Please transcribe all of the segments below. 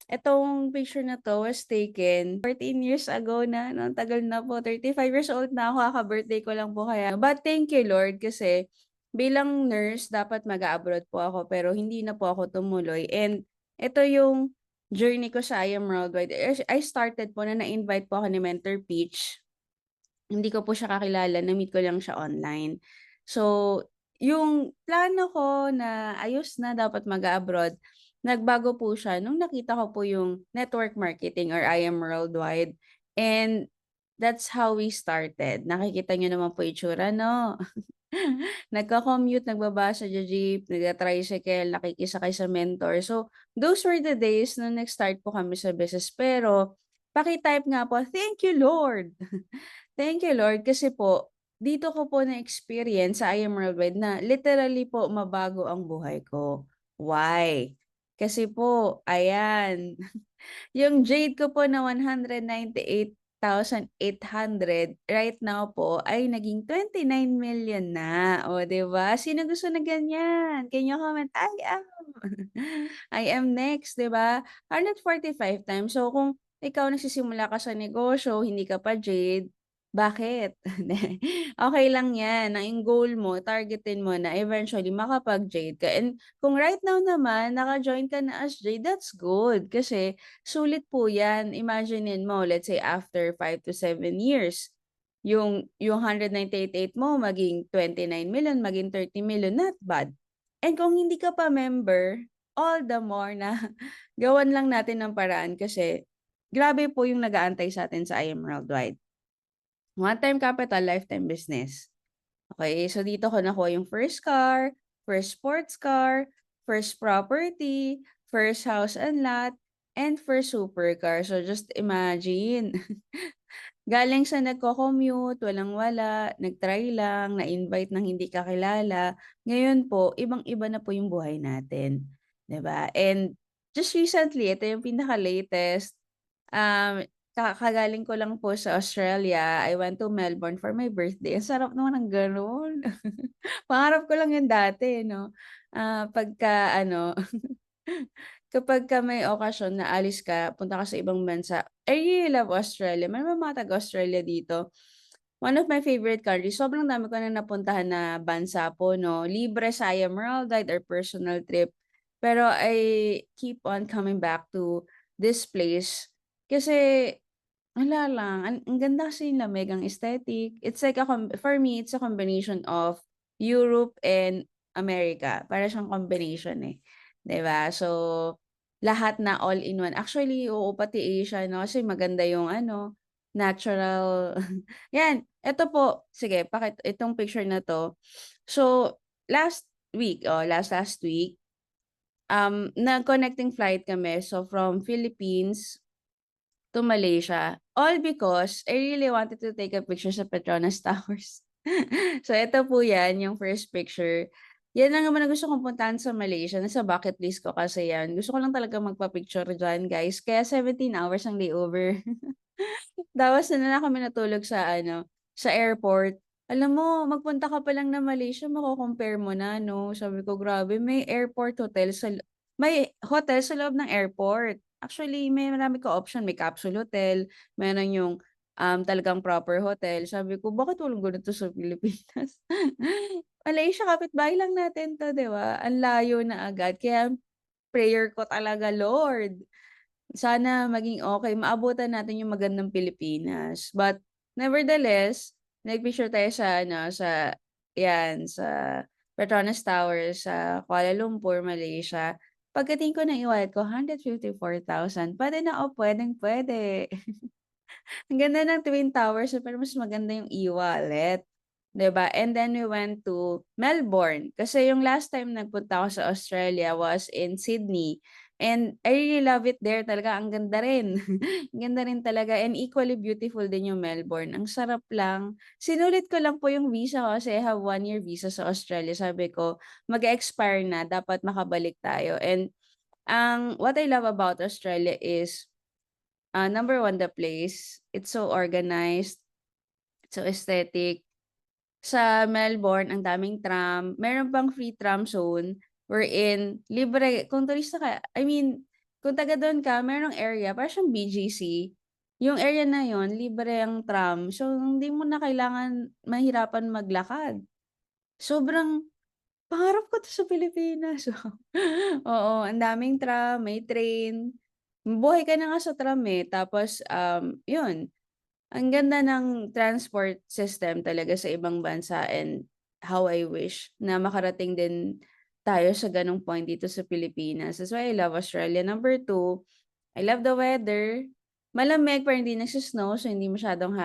Itong picture na 'to was taken 14 years ago na 'no, ang tagal na po, 5 years old na ako, kaka-birthday ko lang po kaya but thank you Lord kasi bilang nurse dapat mag-a-abroad po ako pero hindi na po ako tumuloy and ito yung journey ko sa I Am Worldwide. I started po na na-invite po ako ni Mentor Peach. Hindi ko po siya kakilala, na-meet ko lang siya online. So, yung plano ko na ayos na dapat mag-a-abroad, nagbago po siya nung nakita ko po yung network marketing or I Am Worldwide. And that's how we started. Nakikita niyo naman po itsura 'no? Nagko-commute, nagbaba sa jeep, nagta-tricycle, nakikisakay sa Mentor. So, those were the days na nag-start po kami sa business. Pero paki-type nga po, "Thank you Lord." Thank you Lord kasi po, dito ko po na-experience sa I Am Worldwide na literally po mabago ang buhay ko. Why? Kasi po, ayan, yung jade ko po na 198,800 right now po ay naging 29 million na. O, 'di ba? Sino gusto na ganyan? Can you comment, "I am." I am next, 'di ba? 145 times. So, kung ikaw nagsisimula ka sa negosyo, hindi ka pa jade, bakit? Okay lang 'yan. Ang goal mo, targetin mo na eventually makapag-jade ka and kung right now naman naka-join ka na as jade, that's good kasi sulit po 'yan. Imaginein mo, let's say after 5 to 7 years, yung 198 mo maging 29 million, maging 30 million, not bad. And kung hindi ka pa member, all the more na gawan lang natin ng paraan kasi grabe po yung nag-aantay sa'tin sa I Am Worldwide. One-time capital, lifetime business. Okay, so dito ko nakuha yung first car, first sports car, first property, first house and lot, and first supercar. So just imagine, galing sa nagko-commute, walang-wala, nag-try lang, na-invite ng hindi kakilala, ngayon po ibang-iba na po yung buhay natin, 'di ba? And just recently, ito yung pinaka-latest, kakagaling ko lang po sa Australia. I went to Melbourne for my birthday. Ang sarap naman ng gano'n. Pangarap ko lang 'yun dati 'no, pagka ano, kapagka may okasyon na alis ka, punta ka sa ibang bansa. I really love Australia, may mga taga-Australia dito. One of my favorite countries, sobrang dami ko na napuntahan na bansa po 'no, libre sa I Am Worldwide or personal trip. Pero I keep on coming back to this place kasi wala lang, ang ganda kasi yung lamig, ang aesthetic. It's like for me, it's a combination of Europe and America. Para siyang combination, eh, 'di ba? So, lahat na all in one. Actually, oo, pati Asia 'no, kasi maganda yung ano, natural 'yan, eto po, sige itong picture na 'to. So, last week, last week, nag-connecting flight kami. So, from Philippines to Malaysia, all because I really wanted to take a picture sa Petronas Towers. So ito po 'yan, yung first picture. 'Yan lang naman ang gusto kong puntahan sa Malaysia, nasa bucket list ko kasi 'yan. Gusto ko lang talaga magpa-picture diyan, guys. Kaya 17 hours ang layover. Tapos do'n na lang kami natulog sa ano, sa airport. Alam mo, magpunta ka pa lang ng Malaysia mako-compare mo na 'no. Sabi ko, grabe may hotel sa loob ng airport. Actually, may marami ka option, may capsule hotel, meron yung, talagang proper hotel. Sabi ko, bakit walang ganito sa Pilipinas? Malaysia, kapitbahay lang natin 'to, 'di ba? Ang layo na agad. Kaya prayer ko talaga, Lord, sana maging okey, maabutan natin yung magandang Pilipinas. But nevertheless, nagpicture tayo sa ano, sa 'yan, sa Petronas Tower sa Kuala Lumpur, Malaysia. Pagdating ko ng e-wallet ko 154,000, puwede na, puwedeng-puwede. Ang ganda ng Twin Towers, pero mas maganda yung e-wallet, 'di ba? And then we went to Melbourne, kasi yung last time nagpunta ako sa Australia was in Sydney, and I really love it there talaga, ang ganda rin. Ang ganda rin talaga and equally beautiful din yung Melbourne, ang sarap lang. Sinulit ko lang po yung visa ko kasi I have 1 year visa sa Australia. Sabi ko mag-e-expire na, dapat makabalik tayo and what I love about Australia is, number one, the place. It's so organized, so aesthetic. Sa Melbourne, ang daming tram. Meron pang free tram zone wherein libre kung turista ka, I mean, kung taga dun ka merong area para siyang BGC, yung area na yun libre ang tram. So, hindi mo na kailangan mahirapan maglakad. Sobrang pangarap ko 'to sa Pilipinas. Oo, ang daming tram, may train. Buhay ka na nga sa tram, eh, tapos, yun, ang ganda ng transport system talaga sa ibang bansa and how I wish na makarating din tayo sa gano'ng point dito sa Pilipinas. That's why I love Australia. Number two, I love the weather. Malamig pero hindi nagso-snow, so hindi masyadong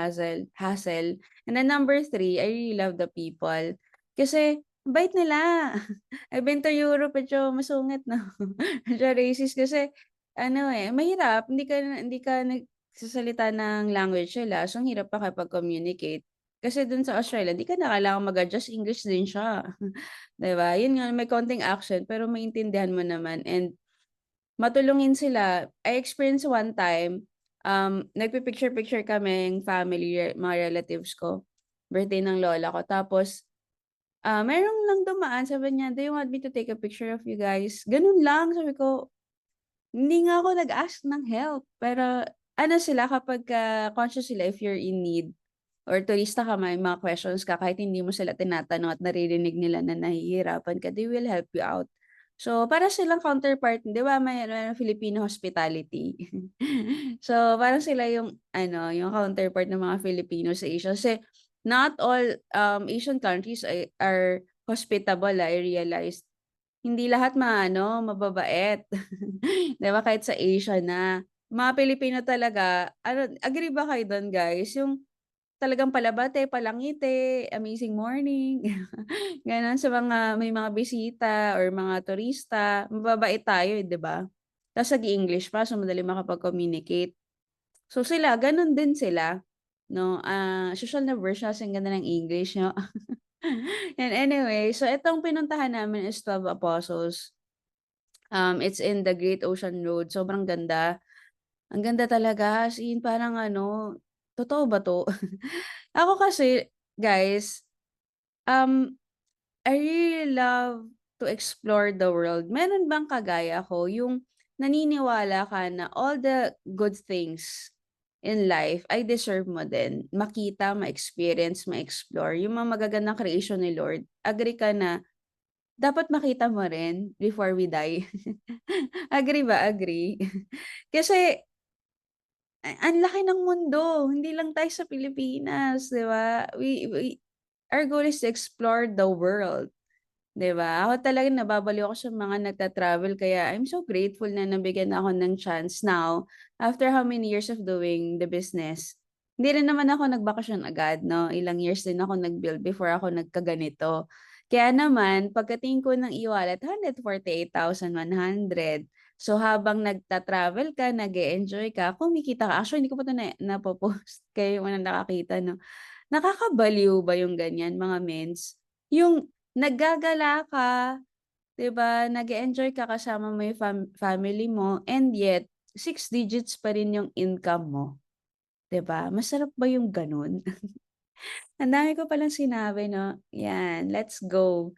hassle. And then number three, I really love the people. Kasi ang bait nila. I've been to Europe, medyo masungit 'no, medyo racist kasi ano, eh, mahirap hindi ka nagsasalita ng language nila, so ang hirap makipag-communicate. Kasi dun sa Australia di ka na kailangang mag-adjust, English din siya, 'di ba? Yun nga may konting accent pero maintindihan mo naman and matulungin sila. I experienced one time, nagpi-picture-picture kaming family, mga relatives ko, birthday ng lola ko. Tapos, merong lang dumaan, sabi niya, "Do you want me to take a picture of you guys?" Ganun lang. Sabi ko, hindi nga ako nag-ask ng help. Pero ano sila kapagka conscious sila if you're in need or turista ka, may mga questions ka, kahit hindi mo sila tinatanong at naririnig nila na nahihirapan ka, they will help you out. So, para silang counterpart, 'di ba may Filipino hospitality. So, parang sila yung ano, yung counterpart ng mga Filipino sa Asia. Kasi not all, Asian countries are hospitable, I realized. Hindi lahat mababait. 'Di ba kahit sa Asia na. Mga Pilipino talaga ano, agree ba kayo dun guys? Yung talagang palabate, palangiti, amazing morning, gano'n sa may mga bisita or mga turista, mababait tayo, eh, 'di ba? Ta's nag-i-English pa, so madali makapag-communicate. So sila gano'n din sila 'no, sosyal na version kasi ang ganda ng English 'no. And anyway, so itong pinuntahan namin is 12 Apostles. It's in the Great Ocean Road, sobrang ganda. Ang ganda talaga, as in parang ano, totoo ba 'to? Ako kasi, guys, um, I really love to explore the world. Meron bang kagaya ko, yung naniniwala ka na all the good things in life ay deserve mo din makita, ma-experience, ma-explore. Yung mga magagandang creation ni Lord, agree ka na dapat makita mo rin before we die. Agree ba, agree? Kasi ang laki ng mundo, hindi lang tayo sa Pilipinas, 'di ba? Our goal is to explore the world, 'di ba? Ako talaga nababaliw ako sa mga nagta-travel kaya I'm so grateful na nabigyan ako ng chance now, after how many years of doing the business. Hindi rin naman ako nagbakasyon agad 'no, ilang years din ako nag-build before ako nagkaganito. Kaya naman pagdating ko ng e-wallet, 148,100. So habang nagta-travel ka, nag-e-enjoy ka, kumikita ka. Actually hindi ko pa 'to napo-post, kayo yung unang nakakita 'no. Nakakabaliw ba yung ganyan mga mens? Yung naggagala ka, 'di ba, nag-e-enjoy ka kasama mo yung family mo and yet 6 digits pa rin yung income mo, 'di ba? Masarap ba yung gano'n? Ang dami ko palang sinabi 'no, 'yan, let's go.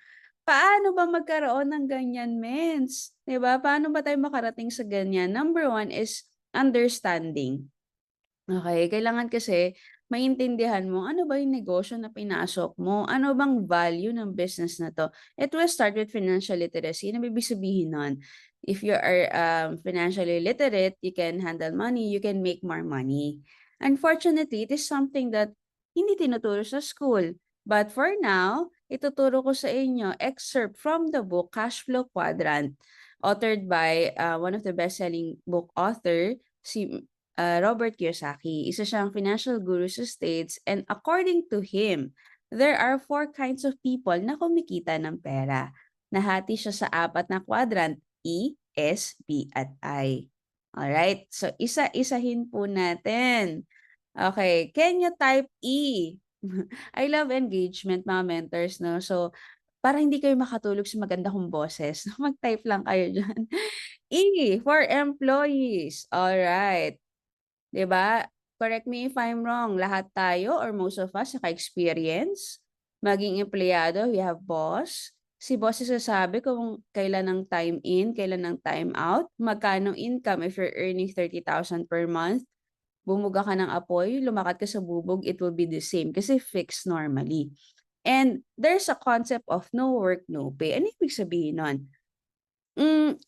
Paano ba magkaroon ng ganyan mens, 'di ba? Paano ba tayo makarating sa ganyan? Number one is understanding. Okay, kailangan kasi maintindihan mo ano ba yung negosyo na pinasok mo, ano bang value ng business na 'to. It will start with financial literacy. Ano ibig sabihin nun? If you are, financially literate, you can handle money, you can make more money. Unfortunately, it is something that hindi tinuturo sa school. But for now, ituturo ko sa inyo excerpt from the book Cash Flow Quadrant, authored by, one of the best-selling book author, si Robert Kiyosaki. Isa siyang financial guru sa States and according to him, there are four kinds of people na kumikita ng pera. Nahati siya sa apat na quadrant, E, S, B, at I. Alright, so isa-isahin po natin. Okay, can you type E? I love engagement, mga mentors, no? So, para hindi kayo makatulog sa maganda kong boses, mag-type lang kayo dyan. E, for employees. Alright. 'Di ba? Correct me if I'm wrong, lahat tayo or most of us naka-experience maging empleyado, we have boss, Si boss sasabi kung kailan ang time in, kailan ang time out, magkano income if you're earning 30,000 per month, bumuga ka ng apoy, lumakad ka sa bubog, it will be the same kasi fixed normally. And there's a concept of no work, no pay. Ano ibig sabihin nun?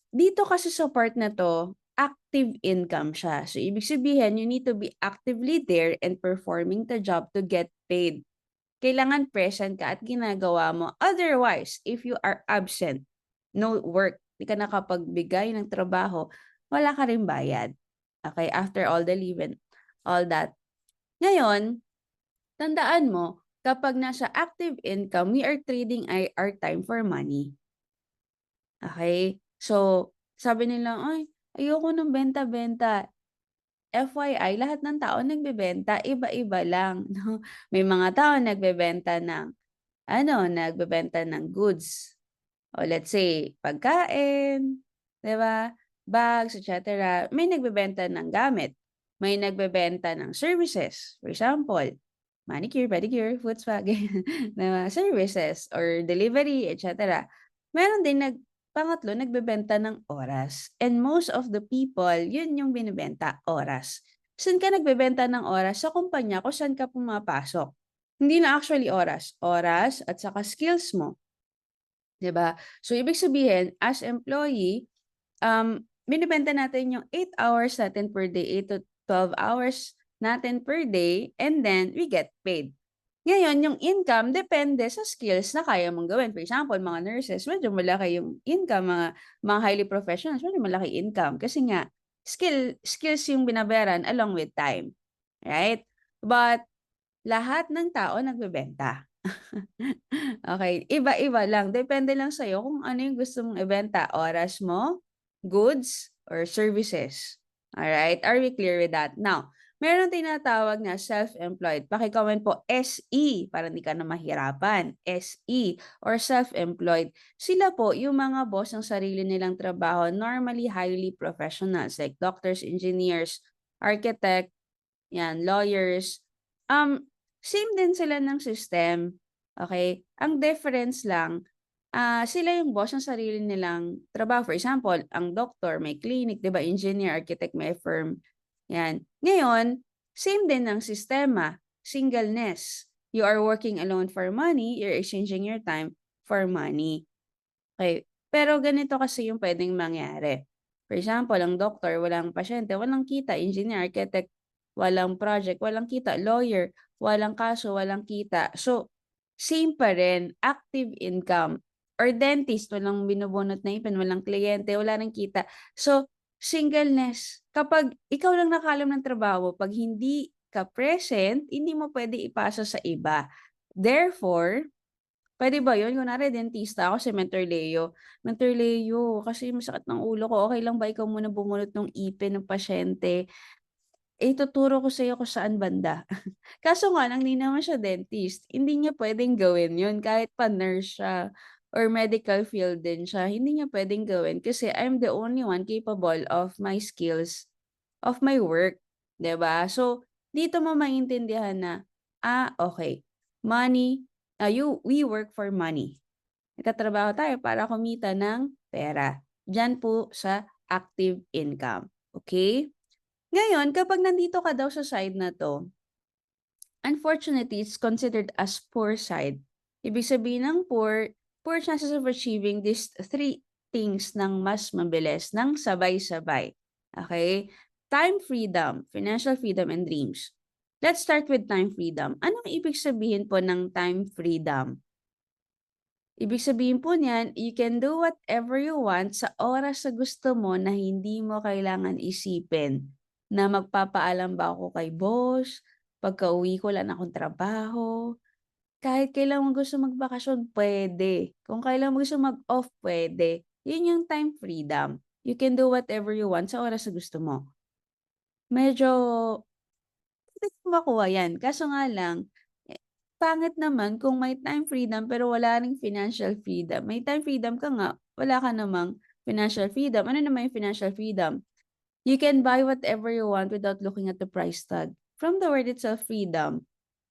Dito kasi sa part na 'to, active income siya. So, ibig sabihin you need to be actively there and performing the job to get paid. Kailangan present ka at ginagawa mo. Otherwise, if you are absent, no work, di ka nakapagbigay ng trabaho, wala ka ring bayad. Okay, after all the leave and all that. Ngayon, tandaan mo, kapag nasa active income, we are trading our time for money. Okay? So, sabi nila, "Ay, ayoko ng benta-benta." FYI, lahat ng tao nagbebenta, iba-iba lang, 'no? May mga tao nagbebenta ng nagbebenta ng goods. O let's say, pagkain, 'di ba? Bags, et cetera. May nagbebenta ng gamit. May nagbebenta ng services. For example, manicure, pedicure, foot spa, ganyan, na services or delivery, et cetera. Meron din pangatlo, nagbebenta ng oras. And most of the people, yun yung binibenta, oras. Saan ka nagbebenta ng oras? Sa kumpanya kung saan ka pumapasok. Hindi na actually oras. Oras at saka skills mo. 'Di ba? So, ibig sabihin, as employee, binibenta natin yung 8 hours natin per day, 8 to 12 hours natin per day, and then we get paid. Ngayon, yung income depende sa skills na kaya mong gawin. For example, mga nurses, medyo malaki yung income, mga highly professionals, medyo malaki income. Kasi nga, skills yung binabayaran along with time. Right? But, lahat ng tao nagbebenta. Okay, iba-iba lang. Depende lang sa'yo kung ano yung gusto mong ibenta, oras mo, goods, or services. Alright, are we clear with that? Now, meron tinatawag na self-employed. Paki-comment po SE para hindi ka na mahirapan. SE or self-employed. Sila po yung mga boss ng sarili nilang trabaho, normally highly professionals like doctors, engineers, architect, yan, lawyers. Same din sila ng system. Okay? Ang difference lang, sila yung boss ng sarili nilang trabaho. For example, ang doctor may clinic, 'di ba? Engineer, architect may firm. Yan. Ngayon, same din ng sistema, singleness. You are working alone for money, you're exchanging your time for money. Okay. Pero ganito kasi yung pwedeng mangyari. For example, ang doctor, walang pasyente, walang kita. Engineer, architect, walang project, walang kita. Lawyer, walang kaso, walang kita. So, same pa rin, active income. Or dentist, walang binubunot na ipin, walang kliyente, wala nang kita. So, singleness. Kapag ikaw lang nakalam ng trabaho, pag hindi ka present, hindi mo pwede ipasa sa iba. Therefore, puwede ba yun? Kunwari dentista ako si Mentor Leo, "Mentor Leo, kasi masakit ng ulo ko, okey lang ba ikaw muna bumunot nung ipin ng pasyente? Ituturo ko sa'yo kung saan banda." Kaso nga lang hindi naman siya dentist, hindi niya puwedeng gawin yun kahit pa nurse siya or medical field din siya, hindi niya puwedeng gawin kasi I'm the only one capable of my skills, of my work, 'di ba? So, dito mo maintindihan na, okey, money, we work for money. Nagtatrabaho tayo para kumita ng pera. Diyan po sa active income, okay? Ngayon, kapag nandito ka daw sa side na 'to, unfortunately, it's considered as poor side. Ibig sabihin ng poor chances of achieving these three things ng mas mabilis, ng sabay-sabay. Okay? Time freedom, financial freedom, and dreams. Let's start with time freedom. Anong ibig sabihin po ng time freedom? Ibig sabihin po niyan, you can do whatever you want sa oras sa gusto mo na hindi mo kailangan isipin na magpapaalam ba ako kay boss, pagka-uwi ko wala na akong trabaho. Kahit kailan mo gusto magbakasyon, pwede. Kung kailan mo gusto mag-off, pwede. Yun yung time freedom. You can do whatever you want sa oras sa gusto mo. Medyo puwede kong makuha yan, kaso nga lang, pangit naman kung may time freedom pero wala ring financial freedom. May time freedom ka nga, wala ka namang financial freedom. Ano naman yung financial freedom? You can buy whatever you want without looking at the price tag. From the word itself, freedom.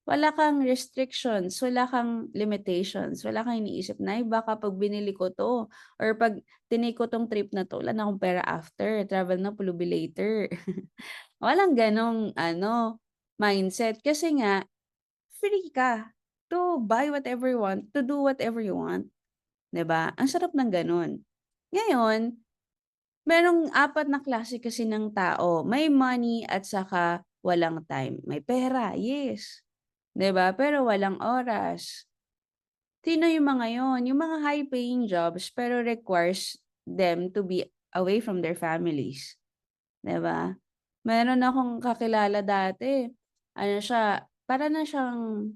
wala kang restrictions, wala kang limitations, wala kang iniisip na, "Ay baka 'pag binili ko 'to or 'pag tinake ko 'tong trip na 'to, wala na akong pera after, travel na pulubi later." Walang gano'ng ano, mindset kasi nga free ka to buy whatever you want, to do whatever you want, 'di ba? Ang sarap ng gano'n. Ngayon, merong apat na klase kasi ng tao, may money at saka walang time. May pera, yes, 'di ba, pero walang oras. Sino yung mga yun? Yung mga high paying jobs pero requires them to be away from their families, 'di ba? Meron akong kakilala dati, ano siya, para na siyang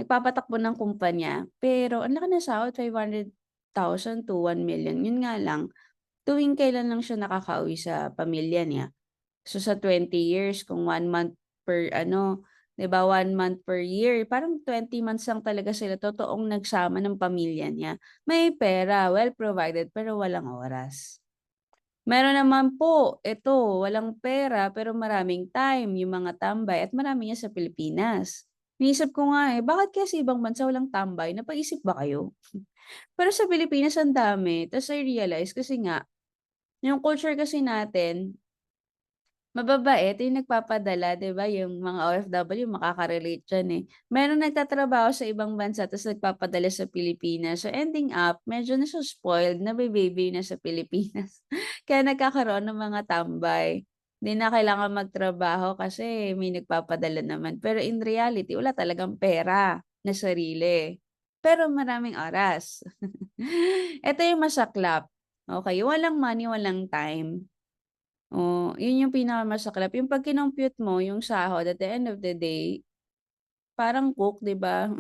nagpapatakbo ng kumpanya, pero ang laki ng sahod, 500,000 to 1,000,000. Yun nga lang, tuwing kailan lang siya nakakauwi sa pamilya niya. So, sa 20 years kung 1 month per ano, 'di ba, 1 month per year, parang 20 months lang talaga sila totoong nagsama ng pamilya niya. May pera, well provided, pero walang oras. Meron naman po, ito, walang pera pero maraming time, yung mga tambay at marami yan sa Pilipinas. Iniisip ko nga, bakit kaya sa ibang bansa walang tambay, napaisip ba kayo? Pero sa Pilipinas ang dami, ta's I realize kasi nga, yung culture kasi natin mababait, yung nagpapadala, 'di ba, yung mga OFW makaka-relate diyan, eh. Merong nagtatrabaho sa ibang bansa ta's nagpapadala sa Pilipinas, so ending up medyo naso-spoiled, nabe-baby na sa Pilipinas. Kaya nagkakaroon ng mga tambay. 'Di na kailangan magtrabaho kasi may nagpapadala naman, pero in reality wala talagang pera na sarili, pero maraming oras. Ito yung masaklap, okey, walang money, walang time. Oh, yun yung pinakamasaklap, yung 'pag kinompyut mo yung sahod at the end of the day, parang cook, 'di ba?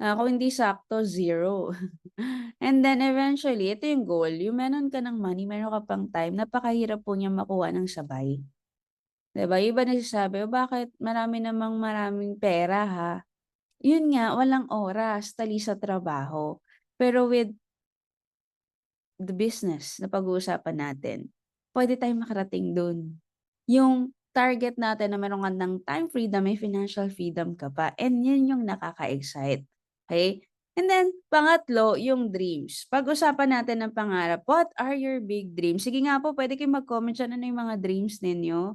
Kung hindi sakto, zero. And then eventually, ito yung goal, yung meron ka ng money, meron ka pang time, napakahirap po niyang makuha ng sabay, 'di ba? Yung iba nagsasabi, "Oh, bakit marami namang maraming pera, ha?" Yun nga, walang oras, tali sa trabaho. Pero with the business na pag-uusapan natin, puwede tayong makarating dun. Yung target natin na meron ka ng time freedom, may financial freedom ka pa, and yun yung nakaka-excite, okey? And then pangatlo, yung dreams. Pag-usapan natin ng pangarap, what are your big dreams? Sige nga po, puwede kayong mag-comment diyan, ano yung mga dreams ninyo?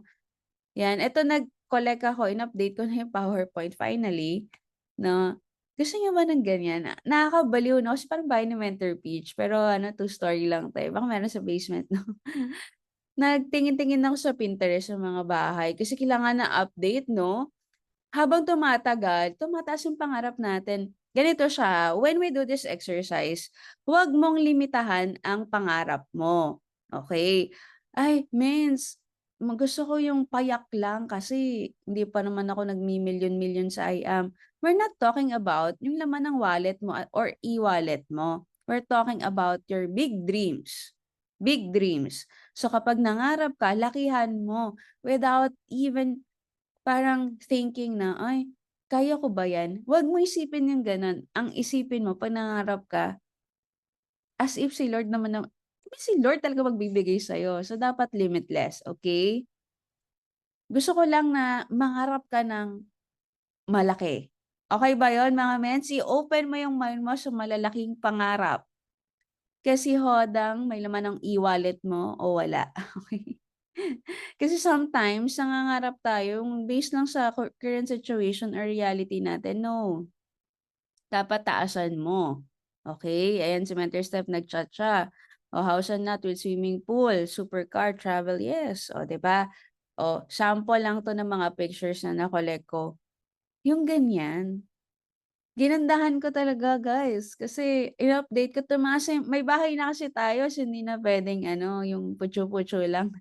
Yan, eto nag-collect ako, in-update ko na yung PowerPoint finally, 'no. Gusto niyo ba ng ganyan? Nakakabaliw 'no, kasi parang bahay ni Mentor Peach, pero ano, 2 story lang 'to, eh, baka meron sa basement 'no. Nagtingin-tingin ako sa Pinterest ng mga bahay kasi kailangan na update 'no. Habang tumatagal, tumataas yung pangarap natin. Ganito siya, when we do this exercise, huwag mong limitahan ang pangarap mo, okay? "Ay mins, gusto ko yung payak lang kasi hindi pa naman ako nagmi-milyon-milyon sa IAM." We're not talking about yung laman ng wallet mo or e-wallet mo. We're talking about your big dreams, big dreams. So kapag nangarap ka, lakihan mo without even parang thinking na, "Ay, kaya ko ba 'yan?" Huwag mo isipin yung gano'n. Ang isipin mo 'pag nangarap ka, as if si Lord naman si Lord talaga magbibigay sa'yo. So, dapat limitless, okey? Gusto ko lang na mangarap ka ng malaki. Okey ba 'yun mga mens? I-open mo yung mind mo sa malalaking pangarap. Kasi hodang may laman ang e-wallet mo o wala, okey? Kasi sometimes nangangarap tayo based lang sa current situation or reality natin, no. Dapat taasan mo, okay? Ayan si Mentor Steph nag-chat siya, "Oh, house and lot with swimming pool, supercar, travel, yes." Oh, 'di ba? Oh, sample lang 'to ng mga pictures na na-collect ko. Yung ganyan, ginandahan ko talaga guys, kasi in-update ko 'to kasi may bahay na kasi tayo so hindi na puwedeng ano, yung putyu-putyu lang.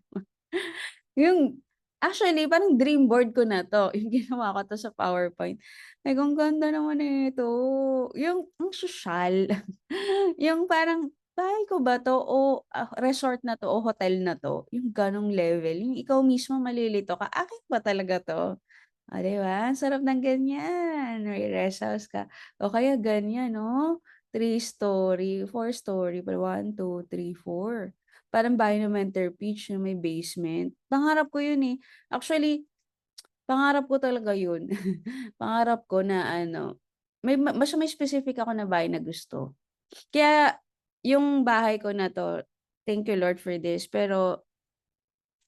Yung actually parang dream board ko na 'to, yung ginawa ko 'to sa PowerPoint. Sabi ko, "Ang ganda naman nito." Yung ang sosyal. Yung parang, "Bahay ko ba 'to o, resort na 'to o hotel na 'to?" Yung gano'ng level, yung ikaw mismo malilito ka, "Akin ba talaga 'to?" Oh, 'di ba? Ang sarap ng ganyan, may rest house ka o kaya ganyan 'no, 3 story, 4 story pa 1, 2, 3, 4. Parang bahay ni Mentor Peach na may basement. Pangarap ko yun, eh. Actually, Pangarap ko talaga yun. Pangarap ko na ano, basta may specific ako na bahay na gusto. Kaya yung bahay ko na 'to, thank you Lord for this, pero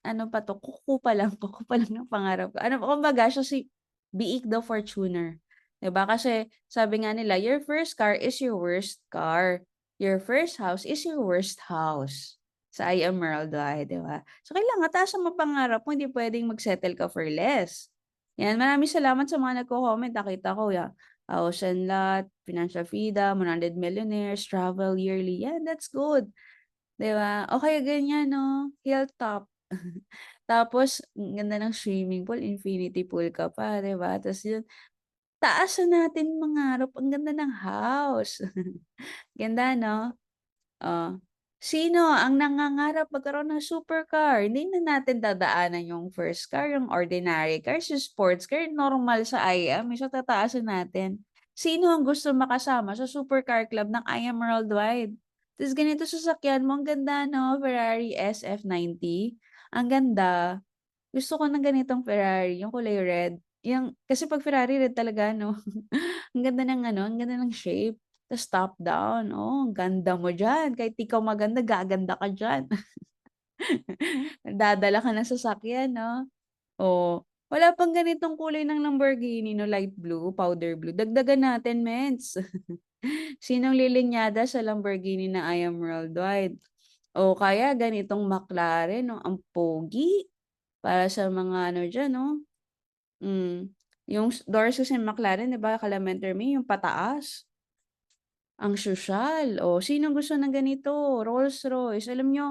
ano pa 'to, kuko pa lang, kuko pa lang ng pangarap ko. Ano kumbaga siya si Biik the Fortuner, 'di ba? Kasi sabi nga nila, "Your first car is your worst car. Your first house is your worst house." Sa I Am Meraldae, 'di ba? So kailangan taasan mo pangarap mo, hindi puwedeng mag-settle ka for less. 'Yan, maraming salamat sa mga nagko-comment, nakita ko house and lot, financial freedom, 100 millionaires, travel yearly, yan, that's good. 'Di ba? O kaya ganyan 'no, hilltop. Tapos ang ganda ng swimming pool, infinity pool ka pa, 'di ba? Tas yun, taasan natin mangarap, ang ganda ng house. Ganda 'no? Oh, sino ang nangangarap magkaroon ng supercar? Hindi na natin dadaanan yung first car, yung ordinary cars, yung sports car, yung normal sa IM, so tataasan natin. Sino ang gusto makasama sa supercar club ng IM Worldwide? Tas ganito sasakyan mo, ang ganda 'no, Ferrari SF90, ang ganda. Gusto ko ng ganitong Ferrari, yung kulay red. Yung kasi 'pag Ferrari red talaga no, ang ganda ng ano, ang ganda ng shape. Tas top down, oh, ang ganda mo diyan. Kahit di ka maganda, gaganda ka diyan. Dadala ka ng sasakyan 'no? Oh, wala pang ganitong kulay ng Lamborghini 'no, light blue, powder blue. Dagdagan natin mens. Sinong lilinyada sa Lamborghini na I Am Worldwide? O kaya ganitong McLaren 'no, ang pogi. Para sa mga ano diyan 'no, yung doors kasi ng McLaren 'di ba, Elementor yung pataas, ang sosyal. O sinong gusto ng ganito, Rolls-Royce. Alam niyo,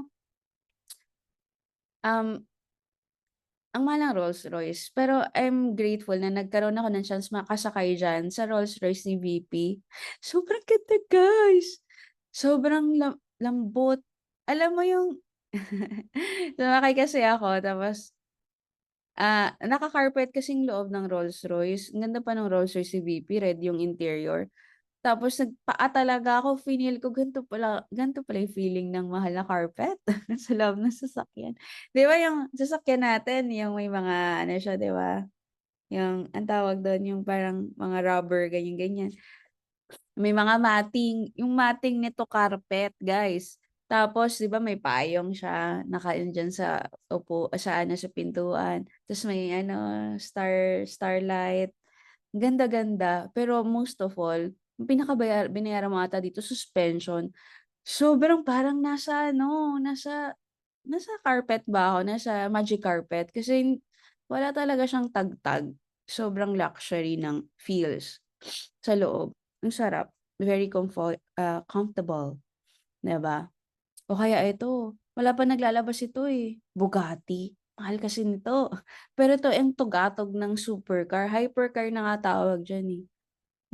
um, ang mahal ng Rolls-Royce, pero I'm grateful na nagkaroon ako ng chance makasakay diyan sa Rolls-Royce ni VP. Sobrang ganda guys, sobrang lambot. Alam mo yung sumakay kasi ako tapos naka-carpet kasing loob ng Rolls-Royce. Ang ganda pa ng Rolls-Royce si VP, red yung interior. Tapos nagpaa talaga ako, fineel ko ganito pala yung feeling ng mahal na carpet sa loob ng sasakyan. 'Di ba yung sasakyan natin yung may mga ano siya 'di ba, yung anong tawag dun, yung parang mga rubber ganyan-ganyan. May mga matting, yung matting nito carpet, guys. Tapos 'di ba may payong siya, naka-andiyan sa sa ano, sa pintuan. Tapos may ano, starlight. Ganda-ganda. Pero most of all, yung binayaran mo ata dito suspension. Sobrang parang nasa ano, nasa carpet ba ako, nasa magic carpet. Kasi wala talaga siyang tagtag. Sobrang luxury ng feels sa loob. Ang sarap. Very comfortable, 'di ba? O kaya ito, wala pa naglalabas ito, eh, Bugatti. Mahal kasi nito. Pero ito ang tugatog ng supercar, hypercar na nga tawag diyan, eh.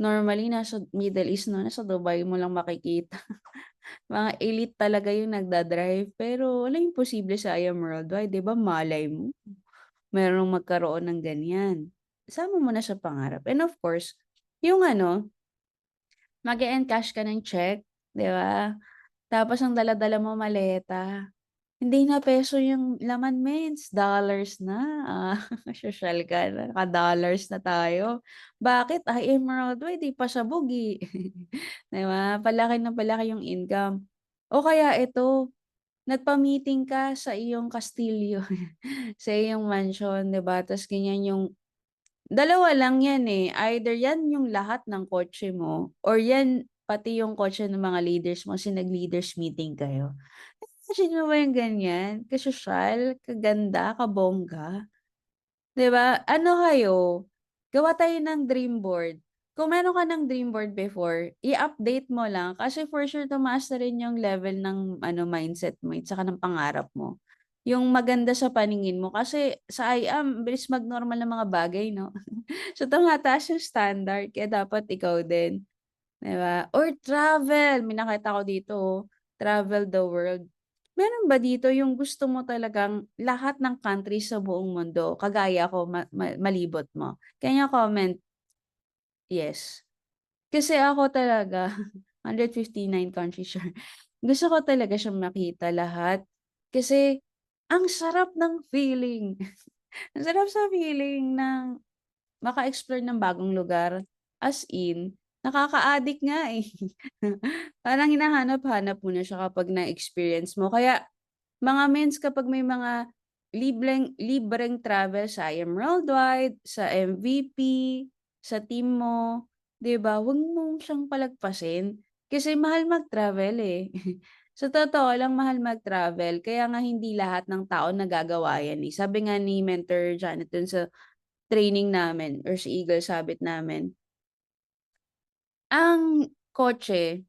Normally nasa Middle East 'no, nasa Dubai mo lang makikita. Mga elite talaga yung nagda-drive, pero walang imposible sa I Am Worldwide, 'di ba, malay mo merong magkaroon ng ganyan. Isama mo na sa pangarap and of course, yung ano, mag-e-encash ka ng check, 'di ba? Tapos ang dala-dala mo maleta, hindi na peso yung laman mens, dollars na. Sosyal ka na, naka-dollars na tayo. Bakit? Ay, Emerald, eh, 'di pasabog, eh. 'Di ba? Palaki ng palaki yung income. O kaya ito, nagpa-meeting ka sa iyong kastilyo, sa iyong mansion, 'di ba? Ta's ganyan yung dalawa lang 'yan, eh, either 'yan yung lahat ng kotse mo or 'yan pati yung kotse ng mga leaders mo kasi nag-leaders meeting kayo. Imagine mo ba yung ganyan, kasosyal, kaganda, kabongga, 'di ba? Ano kayo, gawa tayo ng dream board. Kung meron ka ng dream board before, i-update mo lang kasi for sure tumaas na rin yung level ng ano, mindset mo at saka ng pangarap mo. Yung maganda sa paningin mo kasi sa IAM bilis mag-normal ng mga bagay 'no? So, tumataas yung standard kaya dapat ikaw din, 'di ba? Or travel, may nakita ko dito, oh, travel the world. Meron ba dito yung gusto mo talagang lahat ng country sa buong mundo, kagaya ko malibot mo? Can you comment yes? Kasi ako talaga 159 countries sure. Gusto ko talaga siyang makita lahat kasi ang sarap ng feeling. Ang sarap sa feeling ng maka-explore ng bagong lugar, as in, nakaka-addict nga, eh. Parang hinahanap-hanap mo na siya kapag na-experience mo. Kaya mga mens kapag may mga libreng travel sa I Am Worldwide, sa MVP, sa team mo, 'di ba, huwag mo siyang palagpasin. Kasi mahal mag-travel, eh. Sa totoo lang, mahal mag-travel kaya nga hindi lahat ng tao nagagawa yan, eh. Sabi nga ni Mentor Janet dun sa training namin or sa Eagle Sabit namin, ang kotse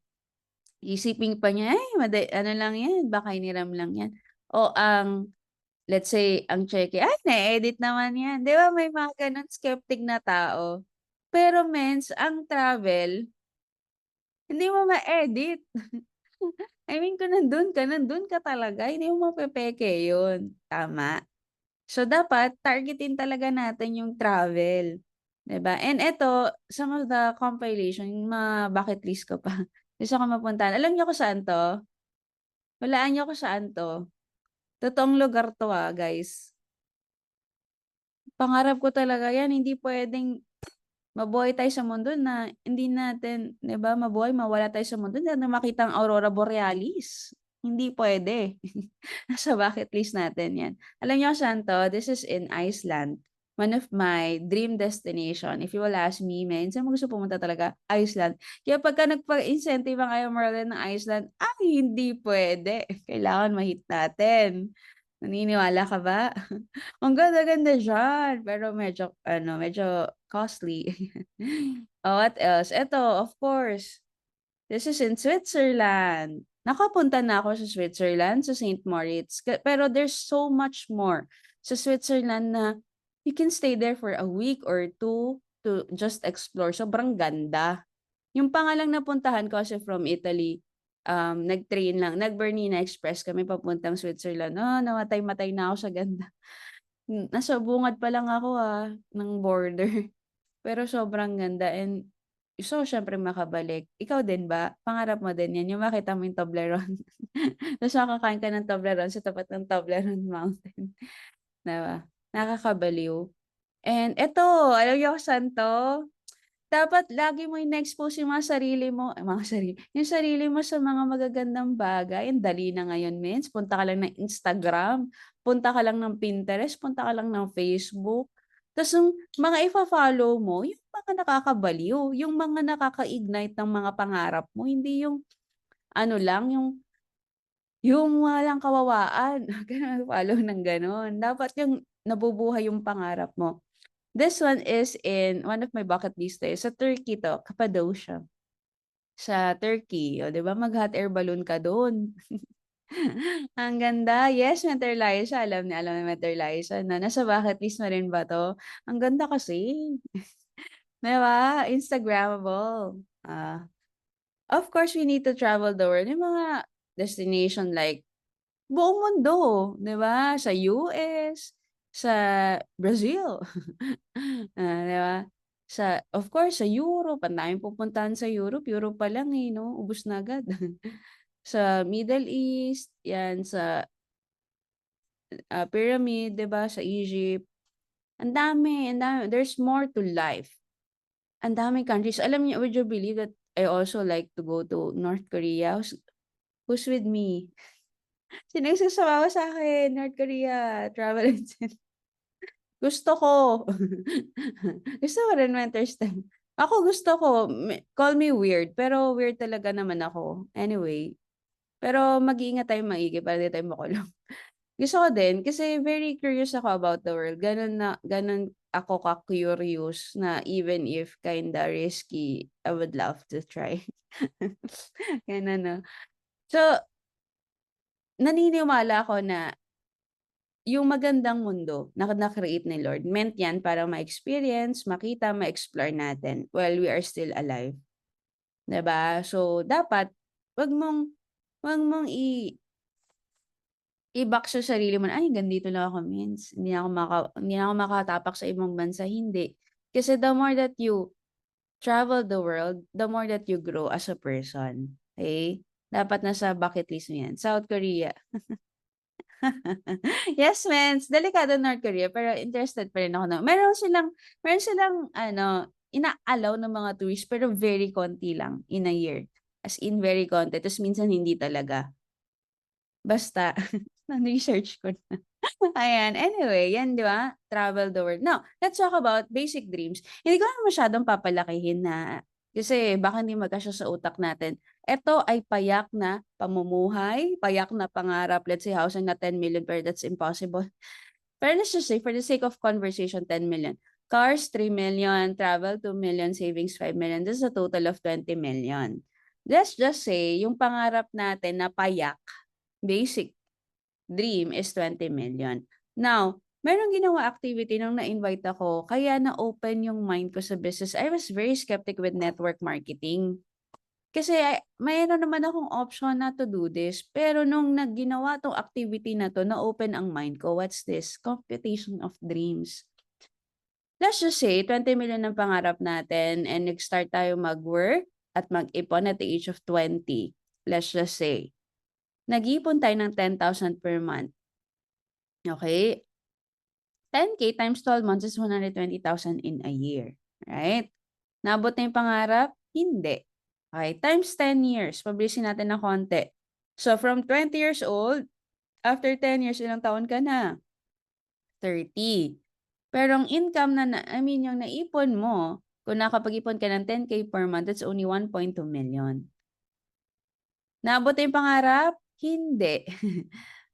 isipin pa niya, "Ay ano lang 'yan, baka hiniram lang 'yan." O ang let's say ang cheque, "Ay na-edit naman 'yan." 'Di ba may mga gano'n skeptic na tao. Pero mens ang travel, hindi mo ma-edit. I mean kung nandun ka talaga, hindi mo mapepeke 'yun, tama? So, dapat targetin talaga natin yung travel, 'di ba? And eto, some of the compilation, yung mga bucket list ko pa. Gusto ko mapuntahan. Alam niyo kung saan 'to? Hulaan niyo kung saan 'to. Totoong lugar 'to, guys. Pangarap ko talaga 'yan, hindi puwedeng mabuhay tayo sa mundo na hindi natin 'di ba, mawala tayo sa mundo na makita ang aurora borealis. Hindi puwede. Nasa bucket list natin 'yan. Alam niyo kung saan 'to? This is in Iceland. One of my dream destination. If you will ask me, "Men, saan mo gusto pumunta talaga?" Iceland. Kaya pagka nagpa-incentive ang Ayaw Merlin ng Iceland, ay hindi puwede. Kailangan ma-hit natin. Naniniwala ka ba? Ang ganda-ganda diyan, pero medyo ano, medyo costly. Oh, what else? Eto, of course, this is in Switzerland. Nakapunta na ako sa Switzerland, sa Saint Moritz, pero there's so much more sa Switzerland na you can stay there for a week or two to just explore. Sobrang ganda. Yung pa nga lang napuntahan ko kasi from Italy, nag-train lang, nag-Bernina Express kami papuntang Switzerland. Namatay-matay na ako sa ganda. Nasa bungad pa lang ako, ng border. Pero sobrang ganda and gusto ko siyempre makabalik. Ikaw din ba? Pangarap mo din 'yan, yung makita mo yung Toblerone, tapos makakain ka ng Toblerone sa tapat ng Toblerone Mountain, 'di ba? Nakakabaliw. And eto, alam niyo kung saan 'to? Dapat lagi mo ine-expose yung mga sarili mo yung sarili mo sa mga magagandang bagay. Ang dali na ngayon mens, punta ka lang ng Instagram, punta ka lang ng Pinterest, punta ka lang ng Facebook. Tas yung mga ifa-follow mo, yung mga nakakabaliw, yung mga nakaka-ignite ng mga pangarap mo, hindi yung ano lang, yung walang kawawaan, gano'n follow ng gano'n. Dapat yung nabubuhay yung pangarap mo. This one is in one of my bucket list sa Turkey 'to, Cappadocia. Sa Turkey, oh, 'di ba mag-hot air balloon ka dun. Ang ganda. Yes, Mentor Liza, alam ni Mentor Liza na nasa bucket list mo rin ba 'to? Ang ganda kasi, 'di ba, Instagrammable. Of course we need to travel the world, yung mga destination like buong mundo, 'di ba? Sa US, sa Brazil, 'di ba? Of course sa Europe, ang daming pupuntahan sa Europe, Europe pa lang, eh, 'no, ubos na agad. Sa Middle East, 'yan sa, pyramid, 'di ba, sa Egypt. Ang dami, there's more to life. Ang daming countries. Alam niyo, would you believe that I also like to go to North Korea? Who's with me? Sino yung sumama sa'kin, North Korea, travel and gusto ko. Gusto mo rin ma-interest ako gusto ko, call me weird, pero weird talaga naman ako. Anyway, pero mag-iingat tayong maigi para di tayo makulong. Gusto ko din kasi very curious ako about the world. Gano'n ako ka-curious na even if kinda risky, I would love to try. Gano'n 'no. So, naniniwala ako na yung magandang mundo na na-create ni Lord, meant 'yan para ma-experience, makita, ma-explore natin while we are still alive, 'di ba? So, dapat 'wag mong 'wag mong i-box sa sarili mo na, "Ay hanggang dito lang ako mins, hindi na ako makatapak sa ibang bansa." Hindi. Kasi the more that you travel the world, the more that you grow as a person, okay? Dapat nasa bucket list mo 'yan. South Korea. Yes, mens, delikado North Korea pero interested pa rin ako na meron silang ano, ina-allow ng mga tourist pero very konti lang in a year. As in very konti, ta's minsan hindi talaga. Basta na-research ko na. Ayan, anyway, 'yan 'di ba, travel the world. Now, let's talk about basic dreams. Hindi ko na masyadong papalakihin na kasi baka hindi magkasya sa utak natin. Eto ay payak na pamumuhay, payak na pangarap. Let's say housing na 10 million pero that's impossible. Pero let's just say for the sake of conversation, 10 million. Cars, 3 million. Travel, 2 million. Savings, 5 million. That's a total of 20 million. Let's just say yung pangarap natin na payak, basic dream is 20 million. Now, merong ginawa activity nung na-invite ako, kaya na-open yung mind ko sa business. I was very skeptic with network marketing. Kasi mayroon naman akong option na to do this. Pero nung nagginawa tong activity na to, na-open ang mind ko. What's this? Computation of dreams. Let's just say, 20 million ang pangarap natin and nag-start tayo mag-work at mag-ipon at the age of 20. Let's just say, nag-ipon tayo ng 10,000 per month. Okay? 10K times 12 months is 120,000 in a year. Right? Naabot na yung pangarap? Hindi. Okay, times 10 years. Pabilisin natin ng konti. So, from 20 years old, after 10 years, ilang taon ka na? 30. Pero ang income yung naipon mo, kung nakapag-ipon ka ng 10K per month, that's only 1.2 million. Naabot na yung pangarap? Hindi.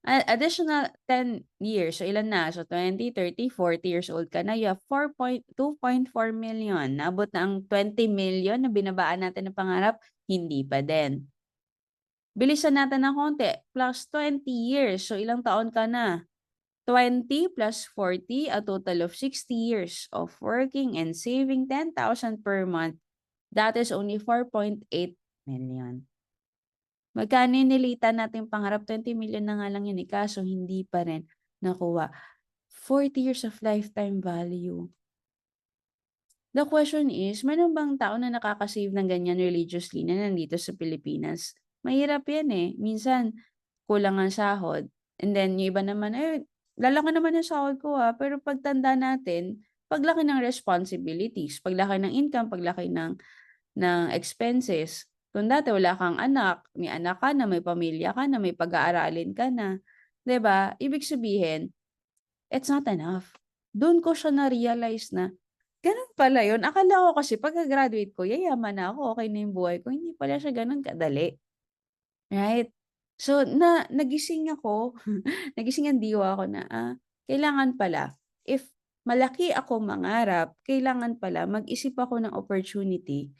Additional 10 years. So, ilan na? So, 20, 30, 40 years old ka na. You have 2.4 million. Naabot na ang 20 million na binabaan natin ng pangarap? Hindi pa din. Bilisan natin ng konti. Plus 20 years. So, ilang taon ka na? 20 plus 40, a total of 60 years of working and saving 10,000 per month. That is only 4.8 million. Magkano yung nilitan nating pangarap? 20 million na nga lang yun eh, kaso hindi pa rin nakuha. 40 years of lifetime value. The question is, meron bang tao na nakaka-save ng ganyan religiously na nandito sa Pilipinas? Mahirap yan eh. Minsan, kulang ang sahod. And then, yung iba naman, lalaki naman yung sahod ko pero pagtanda natin, paglaki ng responsibilities, paglaki ng income, paglaki ng expenses. Kung dati wala kang anak, may anak ka na, may pamilya ka na, may pag-aaralin ka na, 'di ba? Ibig sabihin, it's not enough. Doon ko siya na-realize na, ganun pala yun. Akala ko kasi pagka-graduate ko, yayaman na ako, okay na yung buhay ko. Hindi pala siya ganun kadali. Right? So, nagising ako, nagising ang diwa ko na, kailangan pala, if malaki ako mangarap, kailangan pala mag-isip ako ng opportunity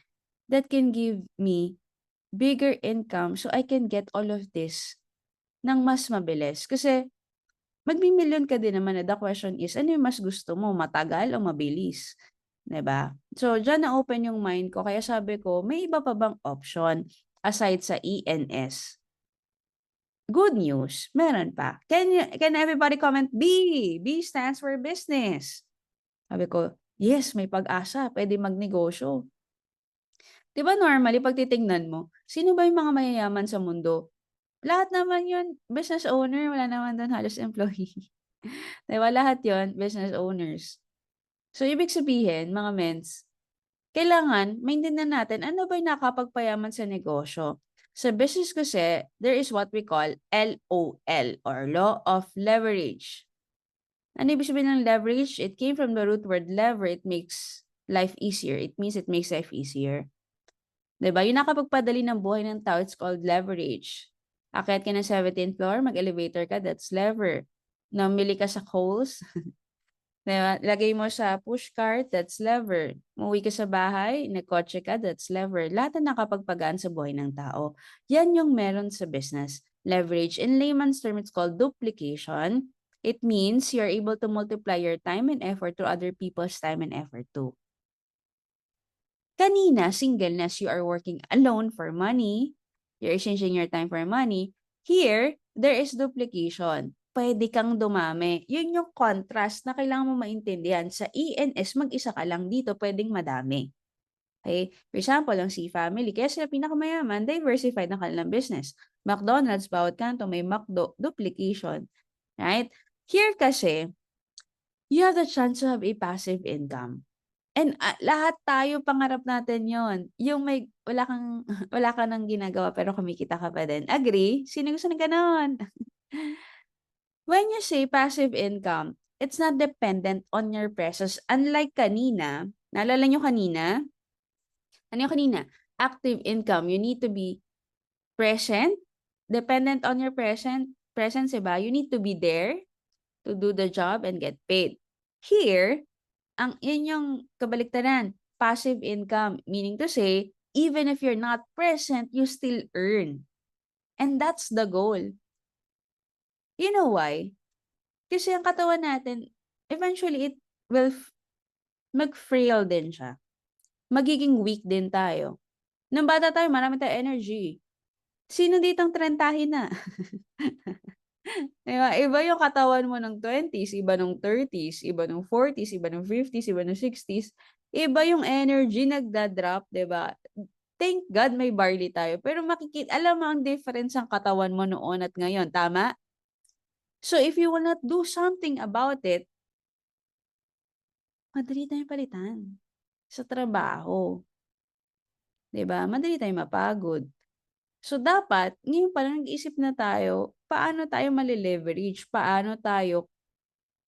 that can give me bigger income so I can get all of this ng mas mabilis. Kasi magmi-million ka din naman, the question is, ano yung mas gusto mo, matagal o mabilis? 'Di ba? So, diyan na-open yung mind ko kaya sabi ko, may iba pa bang option aside sa ENS? Good news, meron pa. Can everybody comment B? B stands for business. Sabi ko, yes, may pag-asa, pwede magnegosyo. 'Di ba normally 'pag titingnan mo, sino ba yung mga mayayaman sa mundo? Lahat naman yun business owner, wala naman dun halos employee. 'Di ba lahat yun business owners. So ibig sabihin mga mens, kailangan maintindihan natin ano ba yung nakakapagpayaman sa negosyo. Sa business kasi, there is what we call LOL or Law of Leverage. Ano ibig sabihin ng leverage? It came from the root word lever. It makes life easier. It means it makes life easier. 'Di ba? Yung nakapagpadali ng buhay ng tao, it's called leverage. Akyat ka ng 17th floor, mag-elevator ka, that's lever. Namili ka sa Kohl's, 'di ba? Lagay mo sa push cart, that's lever. Umuwi ka sa bahay, nagkotse ka, that's lever. Lahat na nakapagpagaan sa buhay ng tao. Yan yung meron sa business. Leverage. In layman's term, it's called duplication. It means you're able to multiply your time and effort to other people's time and effort too. Kanina, singleness, you are working alone for money. You're exchanging your time for money. Here, there is duplication. Pwede kang dumami. Yun yung contrast na kailangan mo maintindihan. Sa ENS, mag-isa ka lang dito, pwedeng madami. Okay? For example, ang C family, kaya sila pinakamayaman, diversified ng kanilang business. McDonald's, bawat kanto may McDo, duplication. right? Here kasi, you have the chance to have a passive income. And lahat tayo pangarap natin yon. Yung may wala kang wala ka ng ginagawa pero kumikita ka pa din. Agree? Sino gusto ng gano'n? When you say passive income, it's not dependent on your presence. Unlike kanina, naalala nyo kanina? Ano yung kanina? Active income. You need to be present. Dependent on your presence, diba? You need to be there to do the job and get paid. Here, yun yung kabaliktaran. Passive income. Meaning to say, even if you're not present, you still earn. And that's the goal. You know why? Kasi ang katawan natin, eventually it will mag-frail din siya. Magiging weak din tayo. Nung bata tayo, marami tayong energy. Sino ditong trentahin na? Diba? Iba yung katawan mo ng 20s, iba ng 30s, iba ng 40s, iba ng 50s, iba ng 60s. Iba yung energy nagda-drop, diba? Thank God may barley tayo. Pero alam mo ang difference ang katawan mo noon at ngayon, tama? So if you will not do something about it, madali tayong palitan sa trabaho. 'Di ba? Madali tayong mapagod. So dapat ngayon pa lang nag-iisip na tayo, paano tayo male-leverage, paano tayo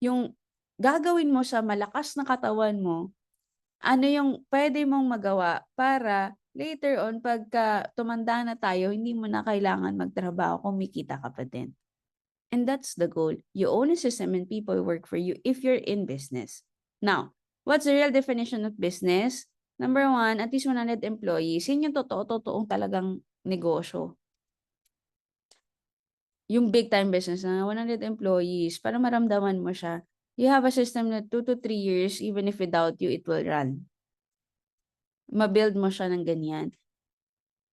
yung gagawin mo sa malakas na katawan mo, ano yung pwede mong magawa para later on pagka tumanda na tayo, hindi mo na kailangan magtrabaho, kumikita ka pa din. And that's the goal. You own a system and people work for you if you're in business. Now, what's the real definition of business? Number one, at least 100 employees. Yun yung totoong talagang negosyo. Yung big time business na 100 employees, para maramdaman mo siya, you have a system na 2 to 3 years, even if without you, it will run. Mabuild mo siya ng ganyan.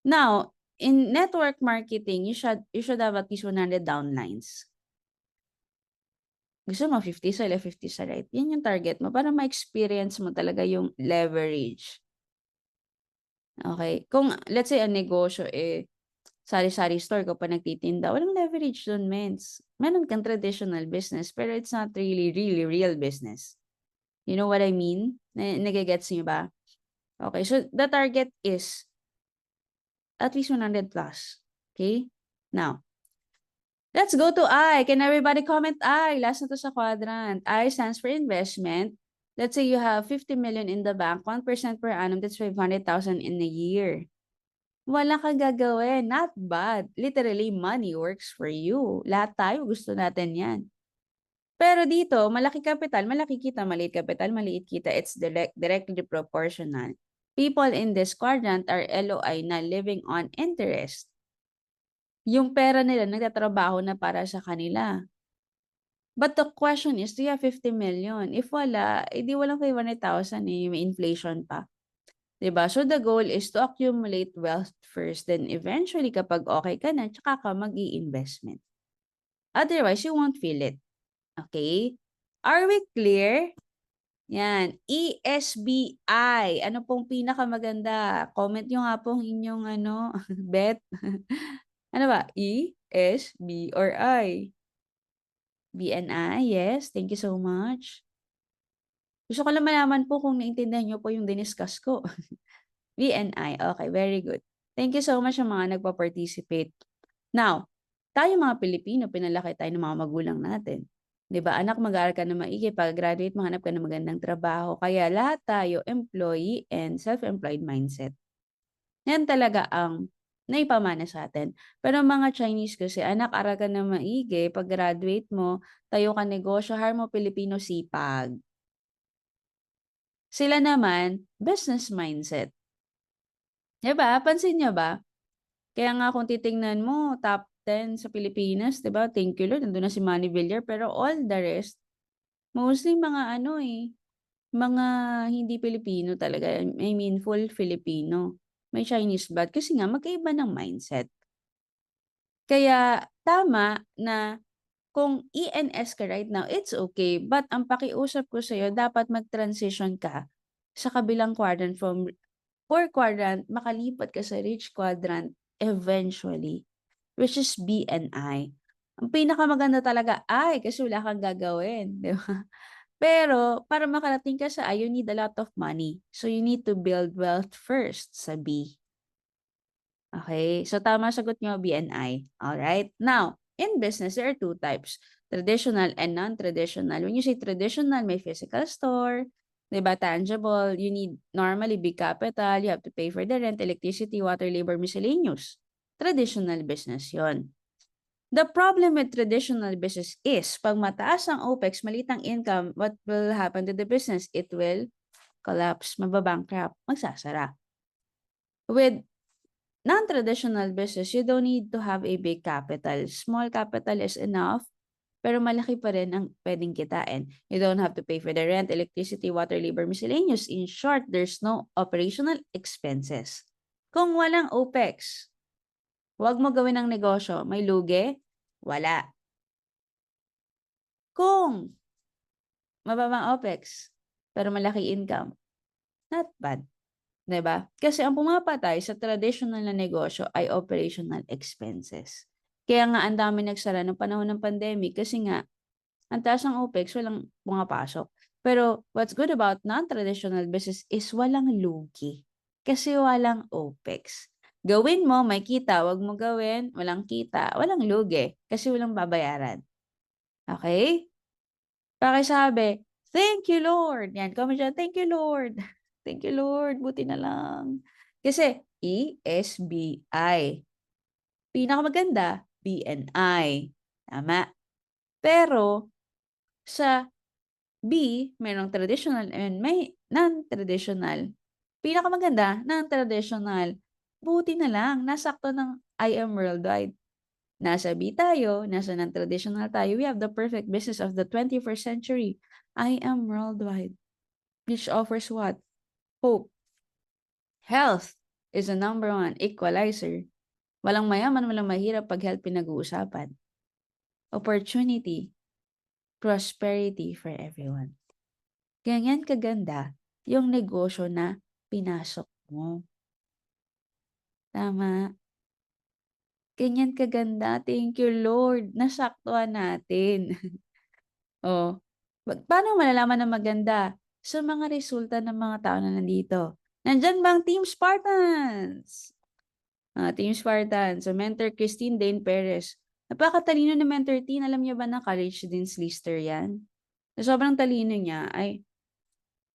Now, in network marketing, you should have at least 100 downlines. Gusto mo 50 sa left, 50 sa right. Yan yung target mo para ma-experience mo talaga yung leverage. Okay? Kung, let's say, ang negosyo, sari-sari store ka pa nagtitinda, walang leverage dun, mens. Meron kang traditional business, pero it's not really real business. You know what I mean? Nagigets niyo ba? Okay, so the target is at least 100 plus. Okay? Now, let's go to I. Can everybody comment I? Last na to sa quadrant. I stands for investment. Let's say you have 50 million in the bank, 1% per annum, that's 500,000 in a year. Wala kang gagawin. Not bad. Literally, money works for you. Lahat tayo gusto natin yan. Pero dito, malaki kapital, malaki kita, maliit kapital, maliit kita. It's directly proportional. People in this quadrant are LOI na living on interest. Yung pera nila, nagtatrabaho na para sa kanila. But the question is, do you have 50 million? If wala, edi walang 500,000 may inflation pa. Diba? So the goal is to accumulate wealth first, then eventually kapag okay ka na, tsaka ka mag-i-investment. Otherwise, you won't feel it. Okay? Are we clear? Yan. ESBI. Ano pong pinakamaganda? Comment nyo nga pong inyong bet. Ano ba? E, S, B, or I? BNI, yes. Thank you so much. Gusto ko lang malaman po kung naintindihan nyo po yung diniscuss ko. BNI. Okay, very good. Thank you so much sa mga nagpa-participate. Now, tayo mga Pilipino, pinalaki tayo ng mga magulang natin. 'Di ba? Anak, mag-aaral ka na maigi, pag-graduate, mahanap ka ng magandang trabaho. Kaya lahat tayo employee and self-employed mindset. Yan talaga ang naipamana sa atin. Pero mga Chinese kasi, anak, aral ka na maigi, pag-graduate mo, tayo ka negosyo, hire mo Pilipino sipag. Sila naman, business mindset. 'Di ba? Pansin niyo ba? Kaya nga kung titingnan mo, top 10 sa Pilipinas, 'di ba? Thank you Lord, nandun na si Manny Villar, pero all the rest, mostly mga mga hindi Pilipino talaga. I mean, full Filipino. May Chinese blood kasi nga magkaiba ng mindset. Kaya tama na kung ENS ka right now, it's okay. But ang pakiusap ko sa'yo, dapat mag-transition ka sa kabilang quadrant from poor quadrant, makalipat ka sa rich quadrant eventually, which is BNI. Ang pinakamaganda talaga ay kasi wala kang gagawin, 'di ba? Pero para makarating ka sa A, you need a lot of money. So, you need to build wealth first sa B. Okay? So, tama sagot niyo, B and I. Alright? Now, in business, there are two types, traditional and non-traditional. When you say traditional, may physical store, 'di ba, tangible. You need normally big capital, you have to pay for the rent, electricity, water, labor, miscellaneous. Traditional business 'yon. The problem with traditional business is 'pag mataas ang OPEX, maliit ang income, what will happen to the business? It will collapse, mababankrupt, magsasara. With non-traditional business, you don't need to have a big capital. Small capital is enough, pero malaki pa rin ang pwedeng kitain. You don't have to pay for the rent, electricity, water, labor, miscellaneous. In short, there's no operational expenses. Kung walang OPEX, huwag mo gawin ang negosyo. May lugi? Wala. Kung mababang OPEX, pero malaki income, not bad. 'Di ba? Kasi ang pumapatay sa traditional na negosyo ay operational expenses. Kaya nga ang dami nagsara nung panahon ng pandemic kasi nga ang taas ng OPEX, walang pumapasok. Pero what's good about non-traditional business is walang lugi kasi walang OPEX. Gawin mo, may kita, 'wag mo gawin, walang kita, walang lugi kasi walang babayaran. Okay? Pakisabi, "Thank you Lord." Yan, comment diyan, "Thank you Lord." Thank you Lord, buti na lang. Kasi ESBI, pinakamaganda BNI, tama. Pero sa B, merong traditional and may non-traditional. Pinakamaganda, non-traditional. Buti na lang, nasakto ng I am worldwide. Nasa B tayo, nasa non-traditional tayo. We have the perfect business of the 21st century. I am worldwide, which offers what? Hope. Health is the number one equalizer. Walang mayaman, walang mahirap pag health pinag-uusapan. Opportunity, prosperity for everyone. Ganyan kaganda yung negosyo na pinasok mo. Tama. Ganyan kaganda. Thank you, Lord. Nasaktuhan natin. Oh, paano malalaman na maganda? Sa mga resulta ng mga tao na nandito. Nandiyan ba ang Team Spartans? Team Spartans, sa mentor Christine Dane Perez. Napakatalino ni Mentor Teen. Alam niyo ba na college dean's lister yan? Sa sobrang talino niya, ay,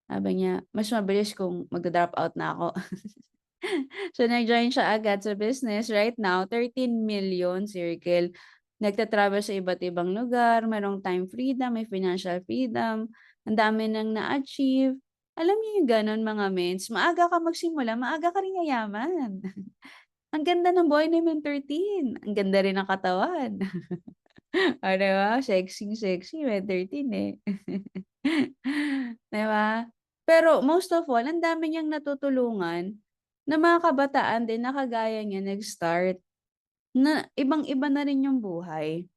sabi niya, mas mabilis kung magda-drop out na ako. So, nag-join siya agad sa business. Right now, 13 million circle. Nagta-travel sa iba't ibang lugar, merong time freedom, may financial freedom, ang dami nang na-achieve. Alam niyo yung gano'n mga mens, maaga ka magsimula, maaga ka rin yayaman. Ang ganda ng buhay ni Mentor Teen, ang ganda rin ng katawan. Oh, 'di ba? Sexy-sexy Mentor Teen, eh. 'Di ba? Pero most of all, ang dami niyang natutulungan na mga kabataan din na kagaya niya nag-start na ibang-iba na rin yung buhay,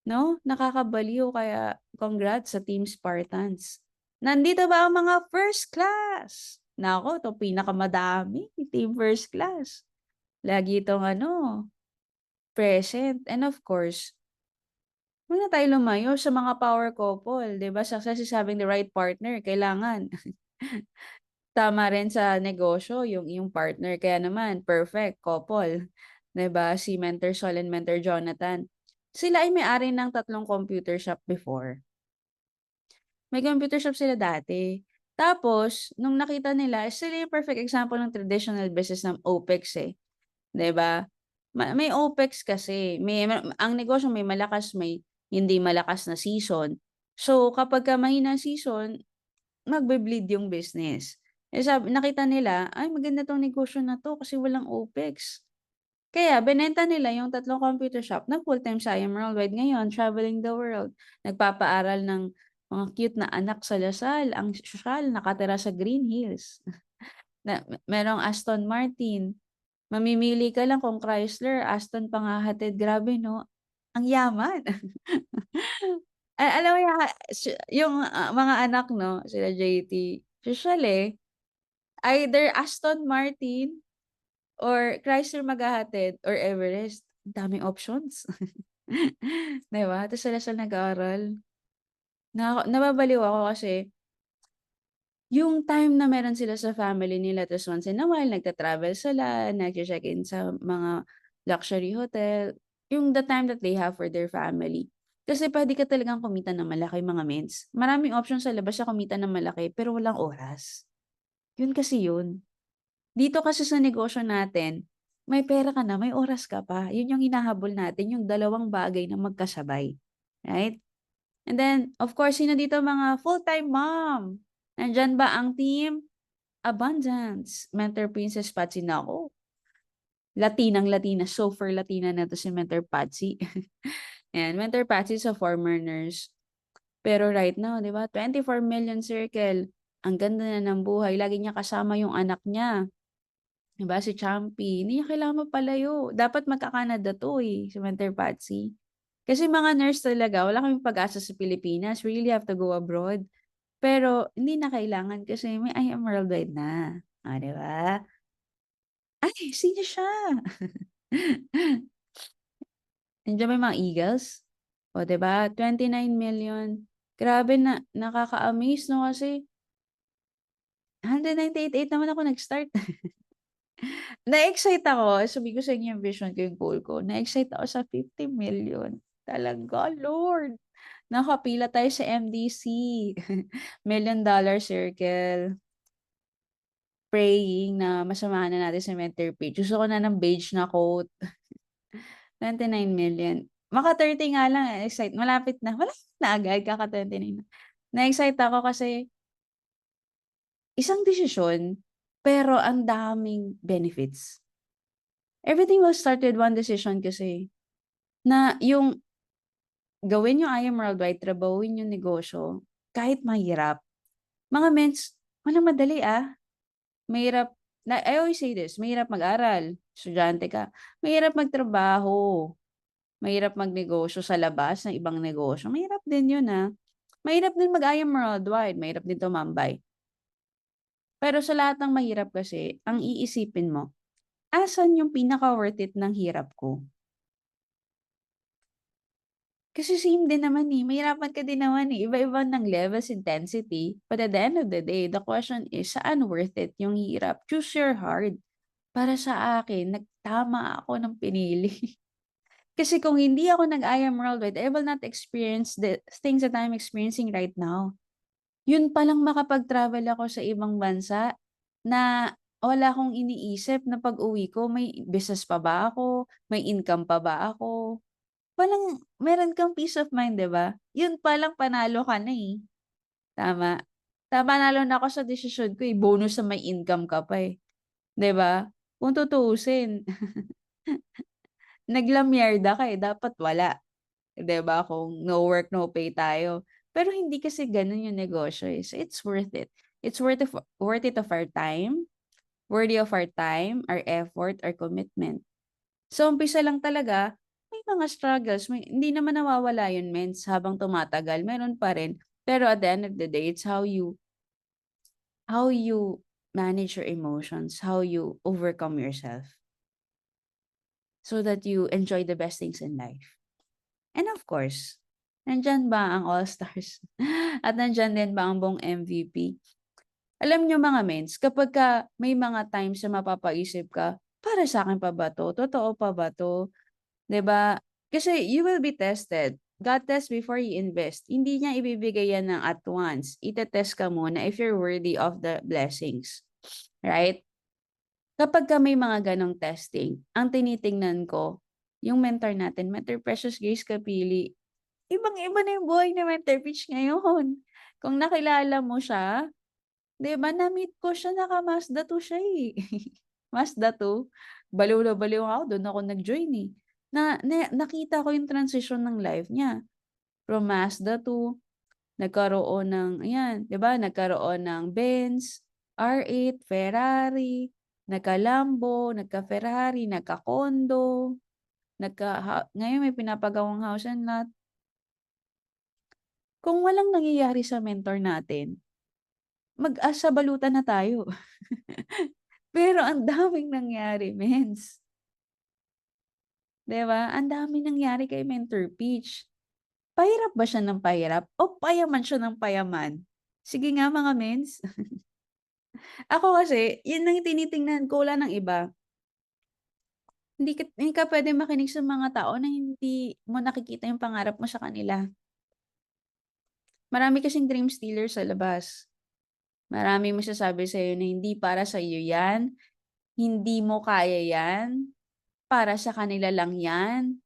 'no? Nakakabaliw kaya congrats sa Team Spartans. Nandito ba ang mga first class? Naku, 'to pinakamadami, Team First Class. Lagi itong ano, present and of course, huwag na tayo lumayo sa mga power couple, 'di ba? Success is having the right partner, kailangan. Tama rin sa negosyo yung iyong partner, kaya naman perfect couple, 'di ba? Si Mentor Sol and Mentor Jonathan. Sila ay may-ari ng 3 computer shop before. May computer shop sila dati. Tapos nung nakita nila, sila yung perfect example ng traditional business ng OPEX, eh. 'Di ba? May OPEX kasi, ang negosyo may malakas, may hindi malakas na season. So, kapagka mahina ang season, magbe-bleed yung business. Eh, nakita nila, "Ay maganda 'tong negosyo na 'to kasi walang OPEX." Kaya binenta nila yung 3 computer shop, nag-full-time sa I Am Worldwide ngayon, traveling the world. Nagpapaaral ng mga cute na anak sa Lasal, ang sosyal, nakatira sa Green Hills. Merong Aston Martin. Mamimili ka lang kung Chrysler, Aston pang hahatid. Grabe 'no, ang yaman. Alam mo yung, mga anak 'no, sila JT, sosyal, eh. Either Aston Martin or Chrysler maghahatid or Everest. Ang daming options. 'Di ba, tas sila nag-aaral. Nababaliw ako kasi yung time na meron sila sa family nila ta's once in a while nagta-travel sila, nagche-check-in sa mga luxury hotel, yung the time that they have for their family. Kasi puwede ka talagang kumita ng malaki mga mens. Maraming option sa labas sa kumita ng malaki pero walang oras. Yun kasi yun. Dito kasi sa negosyo natin, may pera ka na, may oras ka pa. Yun yung hinahabol natin, yung dalawang bagay na magkasabay, right? And then, of course, sino dito mga full-time mom? Nandiyan ba ang team Abundance, Mentor Princess Patsy? Naku, Latinang-Latina, super Latina na 'to si Mentor Patsy. Ayan, Mentor Patsy sa former nurse. Pero right now, 'di ba, 24 million circle. Ang ganda na ng buhay, lagi niya kasama yung anak niya, 'di ba, si Champi. Hindi niya kailangan magpalayo. Dapat magka-Canada 'to, eh, si Mentor Patsy. Kasi mga nurse talaga, wala kaming pag-asa sa Pilipinas, we really have to go abroad. Pero hindi na kailangan kasi may I Am Worldwide na, oh, 'di ba? Ay, sino siya? Nandiyan ba yung mga Eagles? Oh, 'di ba, 29 million. Grabe na nakaka-amaze 'no, kasi 198 naman ako nag-start. Na-excite ako, sabi ko sa inyo yung vision ko, yung goal ko. Na-excite ako sa 50 million. Talaga, Lord. Nakapila tayo sa MDC, $1 million circle. Praying na masamahan na natin si Mentor Page. Gusto ko na ng beige na coat, 29 million. Maka-30 nga lang, malapit na agad kaka-29 na. Na-excite ako kasi isang desisyon, pero ang daming benefits. Everything will start with one decision kasi, na yung gawin yung I Am Worldwide, trabahuin yung negosyo, kahit mahirap. Mga mens, walang madali, Mahirap I always say this, mahirap mag-aral, estudyante ka, mahirap magtrabaho, mahirap magnegosyo sa labas ng ibang negosyo, mahirap din yun, Mahirap din mag-I Am Worldwide, mahirap din tumambay. Pero sa lahat ng mahirap kasi, ang iisipin mo, asan yung pinaka-worth it ng hirap ko? Kasi same din naman, mahirapan ka din naman, iba-iba ng levels, intensity, but at the end of the day, the question is, saan worth it yung hirap? Choose your heart. Para sa akin, nagtama ako ng pinili. Kasi kung hindi ako nag-I Am Worldwide, I will not experience the things that I'm experiencing right now. Yun palang makapag-travel ako sa ibang bansa na wala akong iniisip na pag-uwi ko may business pa ba ako, may income pa ba ako. Walang meron kang peace of mind, 'di ba? Yun palang panalo ka na, tama. Panalo na ako sa desisyon ko, bonus na may income ka pa, 'di ba? Kung tutuusin. Naglamyerda ka, dapat wala, 'di ba, kung no work, no pay tayo. Pero hindi kasi gano'n yung negosyo, So, it's worth it. It's worth it of our time, worthy of our time, our effort, our commitment. So, umpisa lang talaga, may mga struggles, hindi naman nawawala yun mens habang tumatagal, meron pa rin. Pero at the end of the day, it's how you manage your emotions, how you overcome yourself so that you enjoy the best things in life. And of course, nandiyan ba ang all-stars at nandiyan din ba ang buong MVP? Alam niyo mga mens, kapagka may mga times na mapapaisip ka, "Para sa'kin pa ba 'to? Totoo pa ba 'to?" 'Di ba? Kasi you will be tested. God test before you invest. Hindi niya ibibigay yan ng at once. Ite-test ka muna if you're worthy of the blessings, right? Kapagka may mga gano'ng testing, ang tinitingnan ko, yung mentor natin, Mentor Precious Grace Kapili. Ibang-iba na yung buhay ni Mentor Peach ngayon. Kung nakilala mo siya, 'di ba na-meet ko siya naka-Mazda 2 siya, Mazda 2. Baliw na baliw ako dun ako nag-join, nakita ko yung transition ng life niya. From Mazda 2, nagkaroon ng ayan, 'di ba, nagkaroon ng Benz, R8, Ferrari, nagka-Lambo, nagka-Ferrari, nagka-condo, ngayon may pinapagawang house and lot. Kung walang nangyayari sa mentor natin, mag-asa balutan na tayo. Pero ang daming nangyari mens. 'di ba? Ang dami nangyari kay Mentor Peach. Pahirap ba siya ng pahirap o payaman siya ng payaman? Sige nga mga mens. Ako kasi, yun ang tinitingnan ko, wala ng iba. Hindi ka puwedeng makinig sa mga tao na hindi mo nakikita yung pangarap mo sa kanila. Marami kasing dream stealer sa labas. Maraming magsasabi sa'yo na hindi para sa'yo 'yan, hindi mo kaya 'yan, para sa kanila lang 'yan,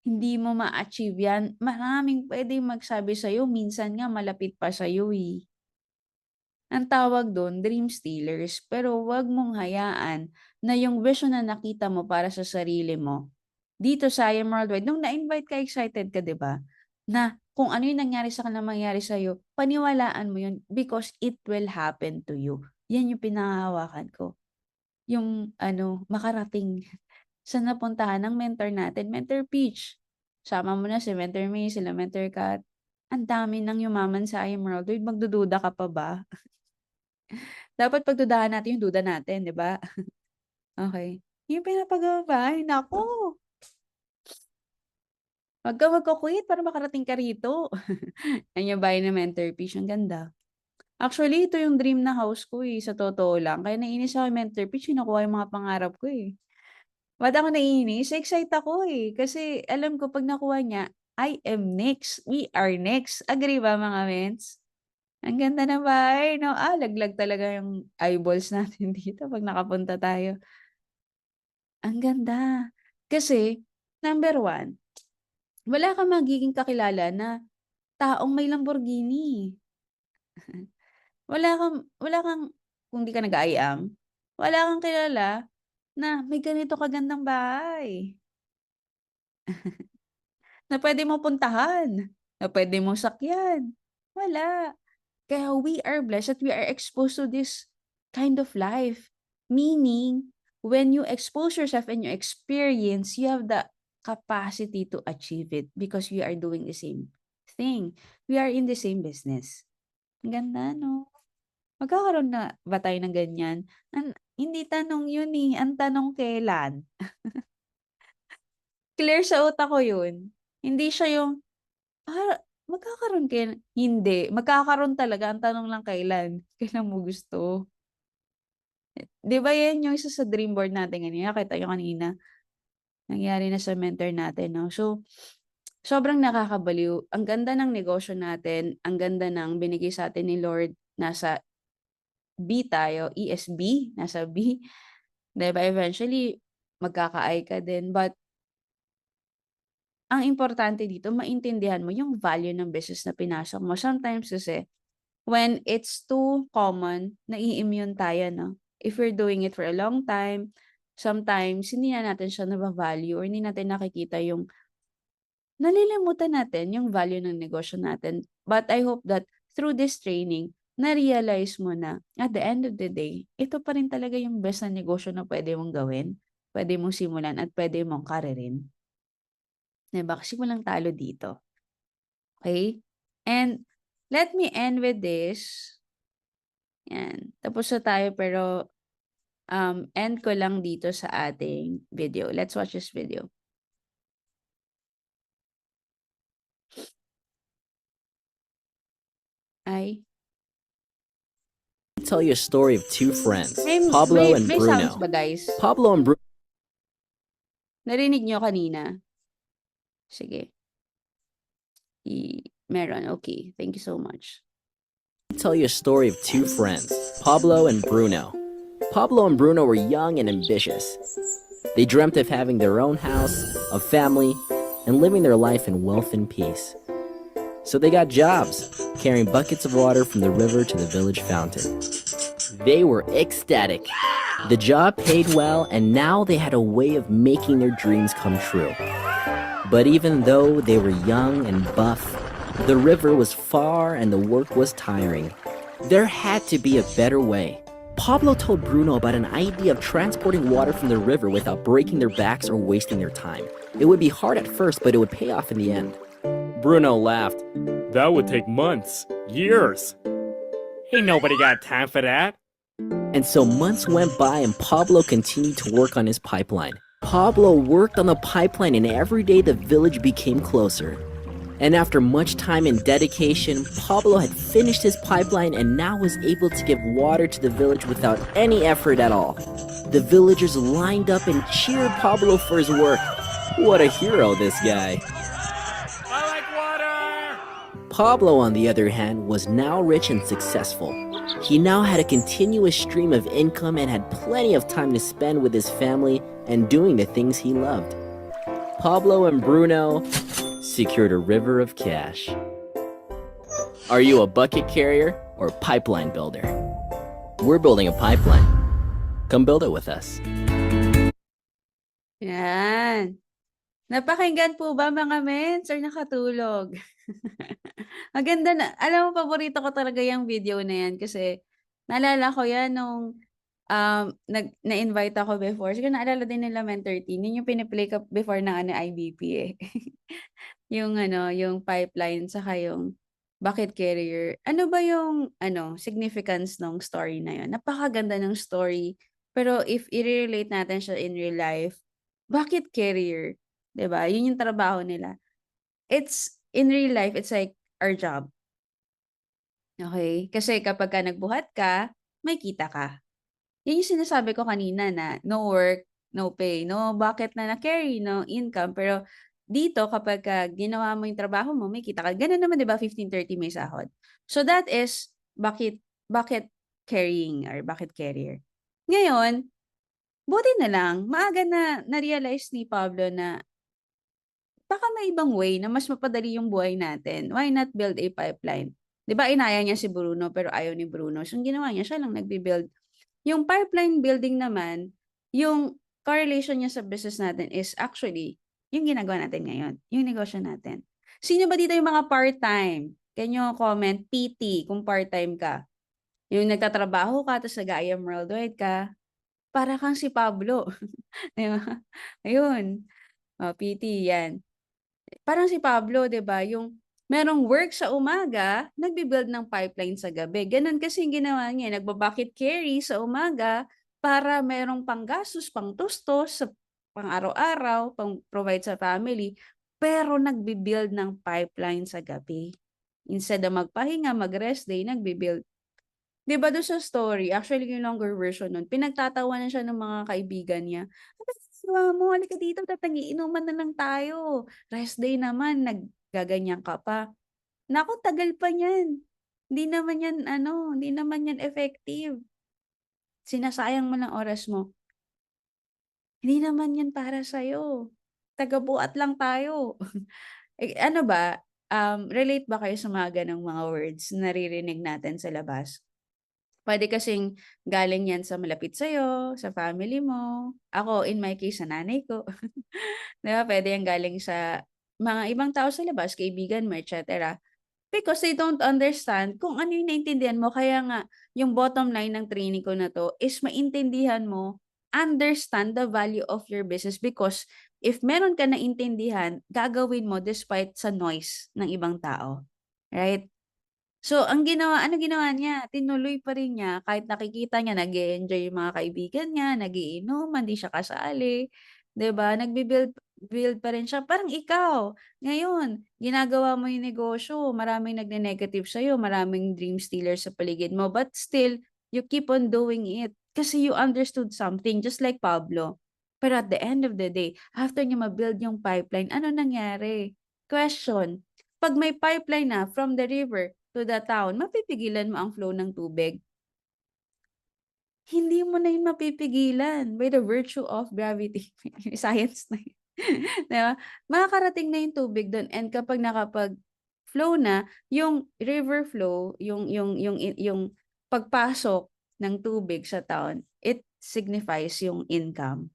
hindi mo ma-achieve 'yan. Maraming puwedeng magsabi sa'yo, minsan nga malapit pa sa'yo, eh. Ang tawag dun dream stealers, pero 'wag mong hayaan na yung vision na nakita mo para sa sarili mo, dito sa I Am Worldwide, nung na-invite ka, excited ka 'di ba, na kung ano yung nangyari sa kanila mangyari sa'yo, paniwalaan mo yun because it will happen to you. Yan yung pinahahawakan ko, yung ano, makarating sa napuntahan ng mentor natin, Mentor Peach. Sama mo na si Mentor May, sila Mentor Kat, ang dami ng yumaman sa I Am Worldwide, magdududa ka pa ba? Dapat pagdudahan natin yung duda natin, 'di ba? Okey. Yung pinapagawa ba, ay naku, 'wag kang magku-quit para makarating ka rito. Yan yung bahay ni Mentor Fish, ang ganda. Actually, ito yung dream na house ko, eh, sa totoo lang. Kaya naiinis ako kay Mentor Fish, kinukuha yung mga pangarap ko, eh. Ba't ako naiinis? Excite ako, eh, kasi alam ko 'pag nakuha niya, I am next, we are next. Agree ba mga mens? Ang ganda ng bahay 'no? Laglag talaga yung eyeballs natin dito 'pag nakapunta tayo. Ang ganda. Kasi, number one, wala kang magiging kakilala na taong may Lamborghini. Wala kang kung di ka nag-i-am, wala kang kilala na may ganito kagandang bahay, na puwede mong puntahan, na puwede mong sakyan. Wala. Kaya we are blessed that we are exposed to this kind of life. Meaning, when you expose yourself and you experience, you have the capacity to achieve it because we are doing the same thing. We are in the same business. Ang ganda, no? Magkakaroon na ba tayo ng ganyan? Hindi tanong yun eh. Ang tanong kailan? Clear sa utak ko yun. Hindi siya yung, magkakaroon kaya? Hindi. Magkakaroon talaga. Ang tanong lang kailan. Kailan mo gusto? 'Di ba yan yung isa sa dream board natin kanina, kita niyo kanina, nangyari na sa mentor natin 'no. So, sobrang nakakabaliw, ang ganda ng negosyo natin, ang ganda ng binigay sa'tin ni Lord, nasa B tayo, ESB, nasa B, 'di ba eventually magkaka-I ka din, but ang importante dito maintindihan mo yung value ng business na pinasok mo. Sometimes kasi when it's too common, nai-immune tayo 'no. If we're doing it for a long time, sometimes hindi na natin siya nava-value or hindi natin nakikita yung nalilimutan natin yung value ng negosyo natin. But I hope that through this training, na-realize mo na at the end of the day, ito pa rin talaga yung best na negosyo na puwede mong gawin, puwede mong simulan at puwede mong karirin, 'di ba? Kasi walang talo dito, okey? And let me end with this. Yan, tapos na tayo pero, end ko lang dito sa ating video. Let's watch this video. Ay, Tell you a story of two friends, may Pablo and may sounds Bruno. ba guys? Pablo and Bruno Narinig niyo kanina? Sige, meron, okay. Thank you so much. tell you a story of two friends, Pablo and Bruno. Pablo and Bruno were young and ambitious. They dreamt of having their own house, a family, and living their life in wealth and peace. So they got jobs, carrying buckets of water from the river to the village fountain. They were ecstatic. The job paid well, and now they had a way of making their dreams come true. But even though they were young and buff, the river was far and the work was tiring. There had to be a better way. Pablo told Bruno about an idea of transporting water from the river without breaking their backs or wasting their time. It would be hard at first, but it would pay off in the end. Bruno laughed. That would take months, years. Ain't nobody got time for that. And so months went by and Pablo continued to work on his pipeline. Pablo worked on the pipeline, and every day the village became closer. And after much time and dedication, Pablo had finished his pipeline and now was able to give water to the village without any effort at all. The villagers lined up and cheered Pablo for his work. What a hero, this guy. I like water! Pablo, on the other hand, was now rich and successful. He now had a continuous stream of income and had plenty of time to spend with his family and doing the things he loved. Pablo and Bruno secured a river of cash. Are you a bucket carrier or pipeline builder? We're building a pipeline. Come build it with us. Yan. Napakinggan po ba mga mens or nakatulog? Maganda na. Alam mo, paborito ko talaga yung video na yan kasi naalala ko yan nung na-invite ako before. Siguro naalala din nila Men 13. Yun yung piniplay ko before ng IBP eh. Yung yung pipeline saka yung bucket carrier. Ano ba yung significance ng story na yun? Napakaganda ng story. Pero if i-relate natin siya in real life, bucket carrier, 'di ba? Yun yung trabaho nila. It's in real life, it's like our job. Okay? Kasi kapag ka nagbuhat ka, may kita ka. Yun yung sinasabi ko kanina na no work, no pay, no bucket na na-carry, no income. Pero dito, kapag ginawa mo yung trabaho mo, may kita ka. Ganun naman, di ba? 15-30 may sahod. So that is bucket carrying or bucket carrier. Ngayon, buti na lang, maaga na na-realize ni Pablo na baka may ibang way na mas mapadali yung buhay natin. Why not build a pipeline? Di ba, inaya niya si Bruno pero ayaw ni Bruno. So, ang ginawa niya, siya lang nagbi-build. Yung pipeline building naman, yung correlation niya sa business natin is actually yung ginagawa natin ngayon, yung negosyo natin. Sino ba dito yung mga part-time? Can you comment PT kung part-time ka? Yung nagtatrabaho ka, tapos nag-IM worldwide ka, para kang si Pablo. Di ba? Ayun. PT, yan. Parang si Pablo, 'di ba, yung merong work sa umaga, nagbi-build ng pipeline sa gabi. Gano'n kasi yung ginawa niya, nagba-bucket carry sa umaga para merong panggastos, pangtustos sa pang-araw-araw, pang-provide sa family, pero nagbi-build ng pipeline sa gabi. Instead na magpahinga, mag-rest day, nagbi-build. 'Di ba do'n sa story, actually yung longer version nun, pinagtatawanan siya ng mga kaibigan niya. "Anong ginagawa mo? Halika dito, inuman na lang tayo. Rest day naman, naggaganyan ka pa." Naku, tagal pa niyan. Hindi naman yan effective. Sinasayang mo lang oras mo. Hindi naman yan para sa'yo. Taga-buhat lang tayo. Eh, ano ba, relate ba kayo sa mga gano'ng mga words na naririnig natin sa labas? Puwede kasing galing yan sa malapit sa'yo, sa family mo. Ako, in my case, sa nanay ko. 'Di ba, puwede yan galing sa mga ibang tao sa labas, kaibigan mo, et cetera. Because they don't understand kung ano yung naintindihan mo. Kaya nga, yung bottom line ng training ko na 'to is maintindihan mo, understand the value of your business because if meron ka naintindihan, gagawin mo despite sa noise ng ibang tao, right? So, ano ginawa niya, tinuloy pa rin niya kahit nakikita niya nag-e-enjoy yung mga kaibigan niya, nag-iinuman, di siya kasali, 'di ba? Build pa rin siya. Parang ikaw, ngayon, ginagawa mo yung negosyo, maraming nagne-negative sa'yo, maraming dream stealers sa paligid mo, but still, you keep on doing it kasi you understood something just like Pablo. Pero at the end of the day, after niya ma-build yung pipeline, ano nangyari? Question, 'pag may pipeline na from the river to the town, mapipigilan mo ang flow ng tubig? Hindi mo na yun mapipigilan by the virtue of gravity. Science na yun. 'Di ba? Makakarating na yung tubig dun and kapag nakapag-flow na, yung river flow, yung pagpasok ng tubig sa town, it signifies yung income.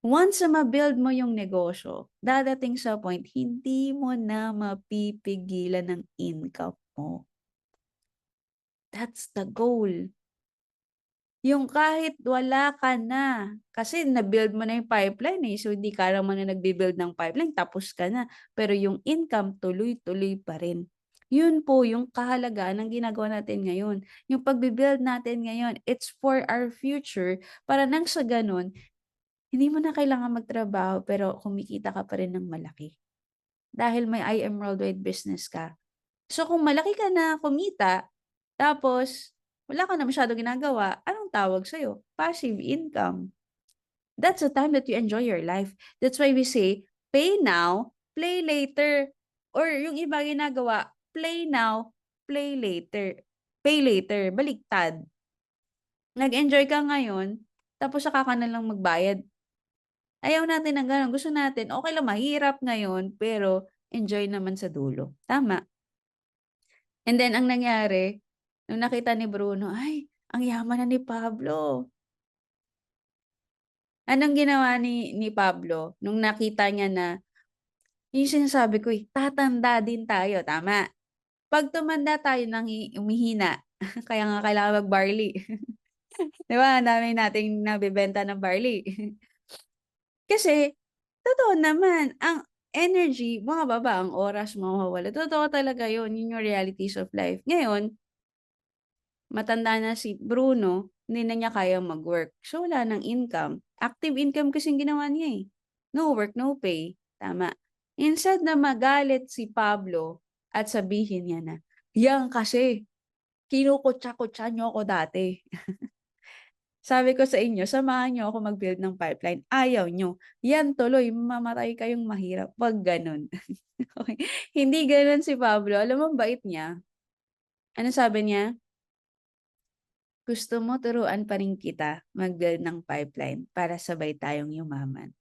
Once na ma-build mo yung negosyo, dadating sa point, hindi mo na mapipigilan ng income mo. That's the goal. Yung kahit wala ka na, kasi na-build mo na yung pipeline eh, so hindi ka naman na nagbi-build ng pipeline, tapos ka na. Pero yung income, tuloy-tuloy pa rin. Yun po yung kahalagahan ng ginagawa natin ngayon. Yung pagbi-build natin ngayon, it's for our future, para nang sa ganun, hindi mo na kailangan magtrabaho pero kumikita ka pa rin ng malaki. Dahil may IM Worldwide business ka. So kung malaki ka na kumita, tapos wala ka na masyadong ginagawa, anong tawag sa'yo? Passive income. That's the time that you enjoy your life. That's why we say, pay now, play later. Or yung iba ginagawa, play now, play later. Pay later, baliktad. Nag-enjoy ka ngayon, tapos saka ka na lang magbayad. Ayaw natin ng gano'n. Gusto natin, okay lang mahirap ngayon, pero enjoy naman sa dulo. Tama. And then ang nangyari, nung nakita ni Bruno, ay, ang yaman na ni Pablo. Anong ginawa ni Pablo nung nakita niya na, yung sinasabi ko tatanda din tayo, tama. 'Pag tumanda tayo umihina, kaya nga kailangan mag-barley. 'Di ba, ang dami nating nabebenta ng barley. Kasi, totoo naman, ang energy bumababa, ang oras mawawala. Totoo talaga yun yung realities of life. Ngayon, matanda na si Bruno, hindi na niya kayang mag-work. So, wala ng income. Active income kasing ginawa niya eh. No work, no pay. Tama. Instead na magalit si Pablo at sabihin niya na, yan kasi, kinukutsa-kutsa niyo ako dati. Sabi ko sa inyo, samahan niyo ako mag-build ng pipeline. Ayaw niyo. Yan tuloy, mamatay kayong mahirap. Wag ganun. Okay. Hindi ganun si Pablo. Alam mo, ang bait niya. Ano sabi niya? Gusto mo turuan pa rin kita mag-build ng pipeline para sabay tayong yumaman.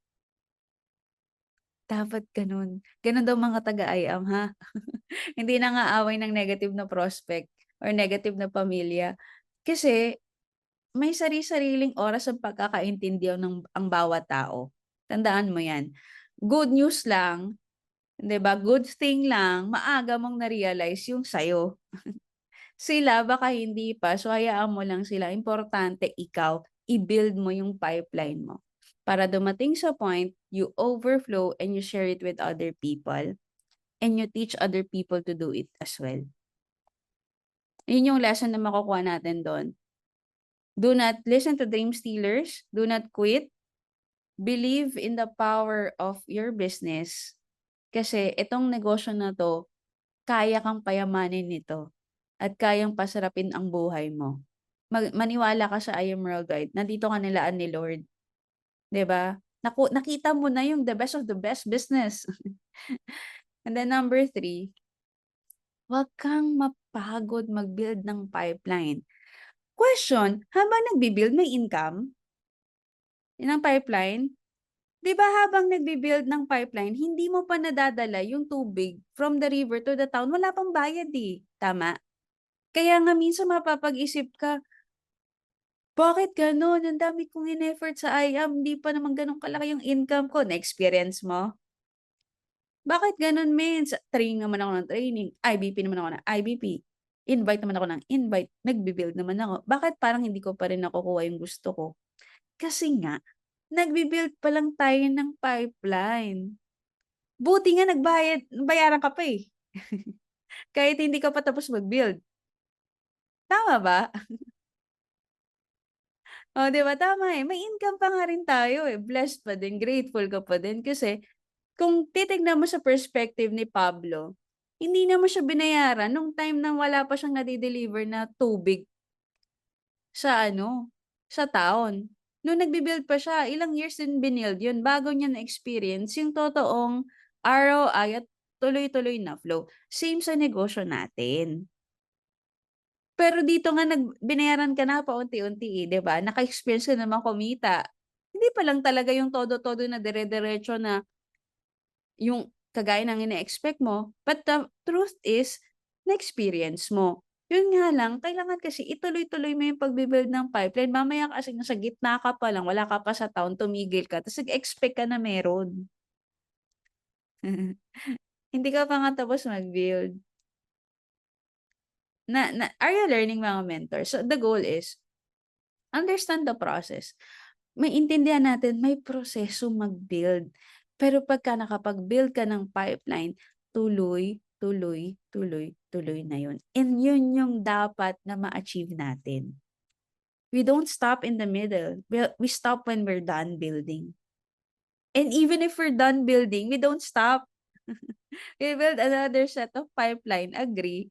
Dapat ganun. Ganun daw mga taga-IAM, ha? Hindi na nga away ng negative na prospect or negative na pamilya. Kasi may sari-sariling oras ang pagkakaintindihan ang bawat tao. Tandaan mo yan. Good news lang, 'di ba? Good thing lang, maaga mong na-realize yung sa'yo. Sila baka hindi pa, so hayaan mo lang sila. Importante ikaw, i-build mo yung pipeline mo. Para dumating sa point, you overflow and you share it with other people and you teach other people to do it as well. Yun yung lesson na makukuha natin doon. Do not listen to dream stealers. Do not quit. Believe in the power of your business. Kasi itong negosyo na to, kaya kang payamanin nito at kayang pasarapin ang buhay mo. Maniwala ka sa I Am Worldwide. Nandito ka nilaan ni Lord. 'Di ba? Nakita mo na yung the best of the best business. And then number 3, huwag kang mapagod mag-build ng pipeline. Question, habang nagbi-build may income? Yun ang pipeline? 'Di ba habang nagbi-build ng pipeline, hindi mo pa nadadala yung tubig from the river to the town, wala pang bayad eh. Tama? Kaya nga minsan mapapag-isip ka, bakit gano'n? Ang dami kong in-effort sa IAM, hindi pa naman gano'n kalaki yung income ko. Na-experience mo? Bakit gano'n, mens? Training naman ako ng training, IBP naman ako ng IBP, invite naman ako ng invite, nagbi-build naman ako. Bakit parang hindi ko pa rin nakukuha yung gusto ko? Kasi nga, nagbi-build pa lang tayo ng pipeline. Buti nga bayaran ka pa eh. Kahit hindi ka pa tapos mag-build. Tama ba? Oh, 'di ba tama eh. May income pa nga rin tayo eh. Blessed pa din, grateful ka pa din kasi kung titignan mo sa perspective ni Pablo, hindi naman siya binayaran nung time na wala pa siyang nade-deliver na tubig sa sa town. Nung nagbi-build pa siya, ilang years din binild yun bago niya na-experience yung totoong ROI at tuloy-tuloy na flow. Same sa negosyo natin. Pero dito nga binayaran ka na paunti-unti, 'di ba? Naka-experience ka naman kumita. Hindi pa lang talaga yung todo-todo na dire-diretso na yung kagaya ng ine-expect mo, but the truth is, na-experience mo. Yun nga lang, kailangan kasi ituloy-tuloy mo yung pagbi-build ng pipeline. Mamaya kasi nasa gitna ka pa lang, wala ka pa sa town, tumigil ka, tapos nag-expect ka na meron. Hindi ka pa nga tapos mag-build. Are you learning, mga mentors? So the goal is, understand the process. Maintindihan natin may proseso mag-build. Pero pagka nakapag-build ka ng pipeline, tuloy, tuloy, tuloy, tuloy na yun. And yun yung dapat na ma-achieve natin. We don't stop in the middle. We stop when we're done building. And even if we're done building, we don't stop. We build another set of pipeline, agree.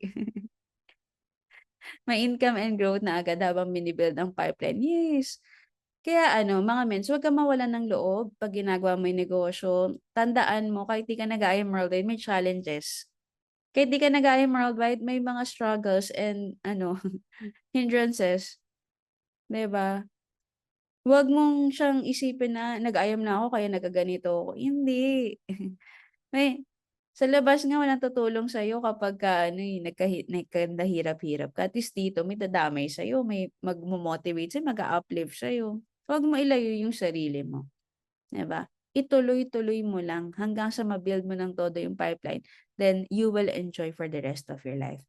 May income and growth na agad habang bini-build ang pipeline, yes. Kaya ano, mga mens, huwag kang mawalan ng loob 'pag ginagawa mo yung negosyo. Tandaan mo kahit di ka nag-i-am worldwide may challenges. Kahit di ka nag-i-am worldwide may mga struggles and ano, hindrances, 'di ba? Huwag mong siyang isipin na nag-i-am na ako kaya nagkaganito ako, hindi. May sa labas nga walang tutulong sa'yo kapagka ano, eh, nagkandahirap-hirap ka. At least dito may dadamay sa'yo, may magmo-motivate sa'yo, mag-a-uplift sa'yo. Huwag mo ilayo yung sarili mo, 'di ba? Ituloy-tuloy mo lang hanggang sa ma-build mo ng todo yung pipeline, then you will enjoy for the rest of your life.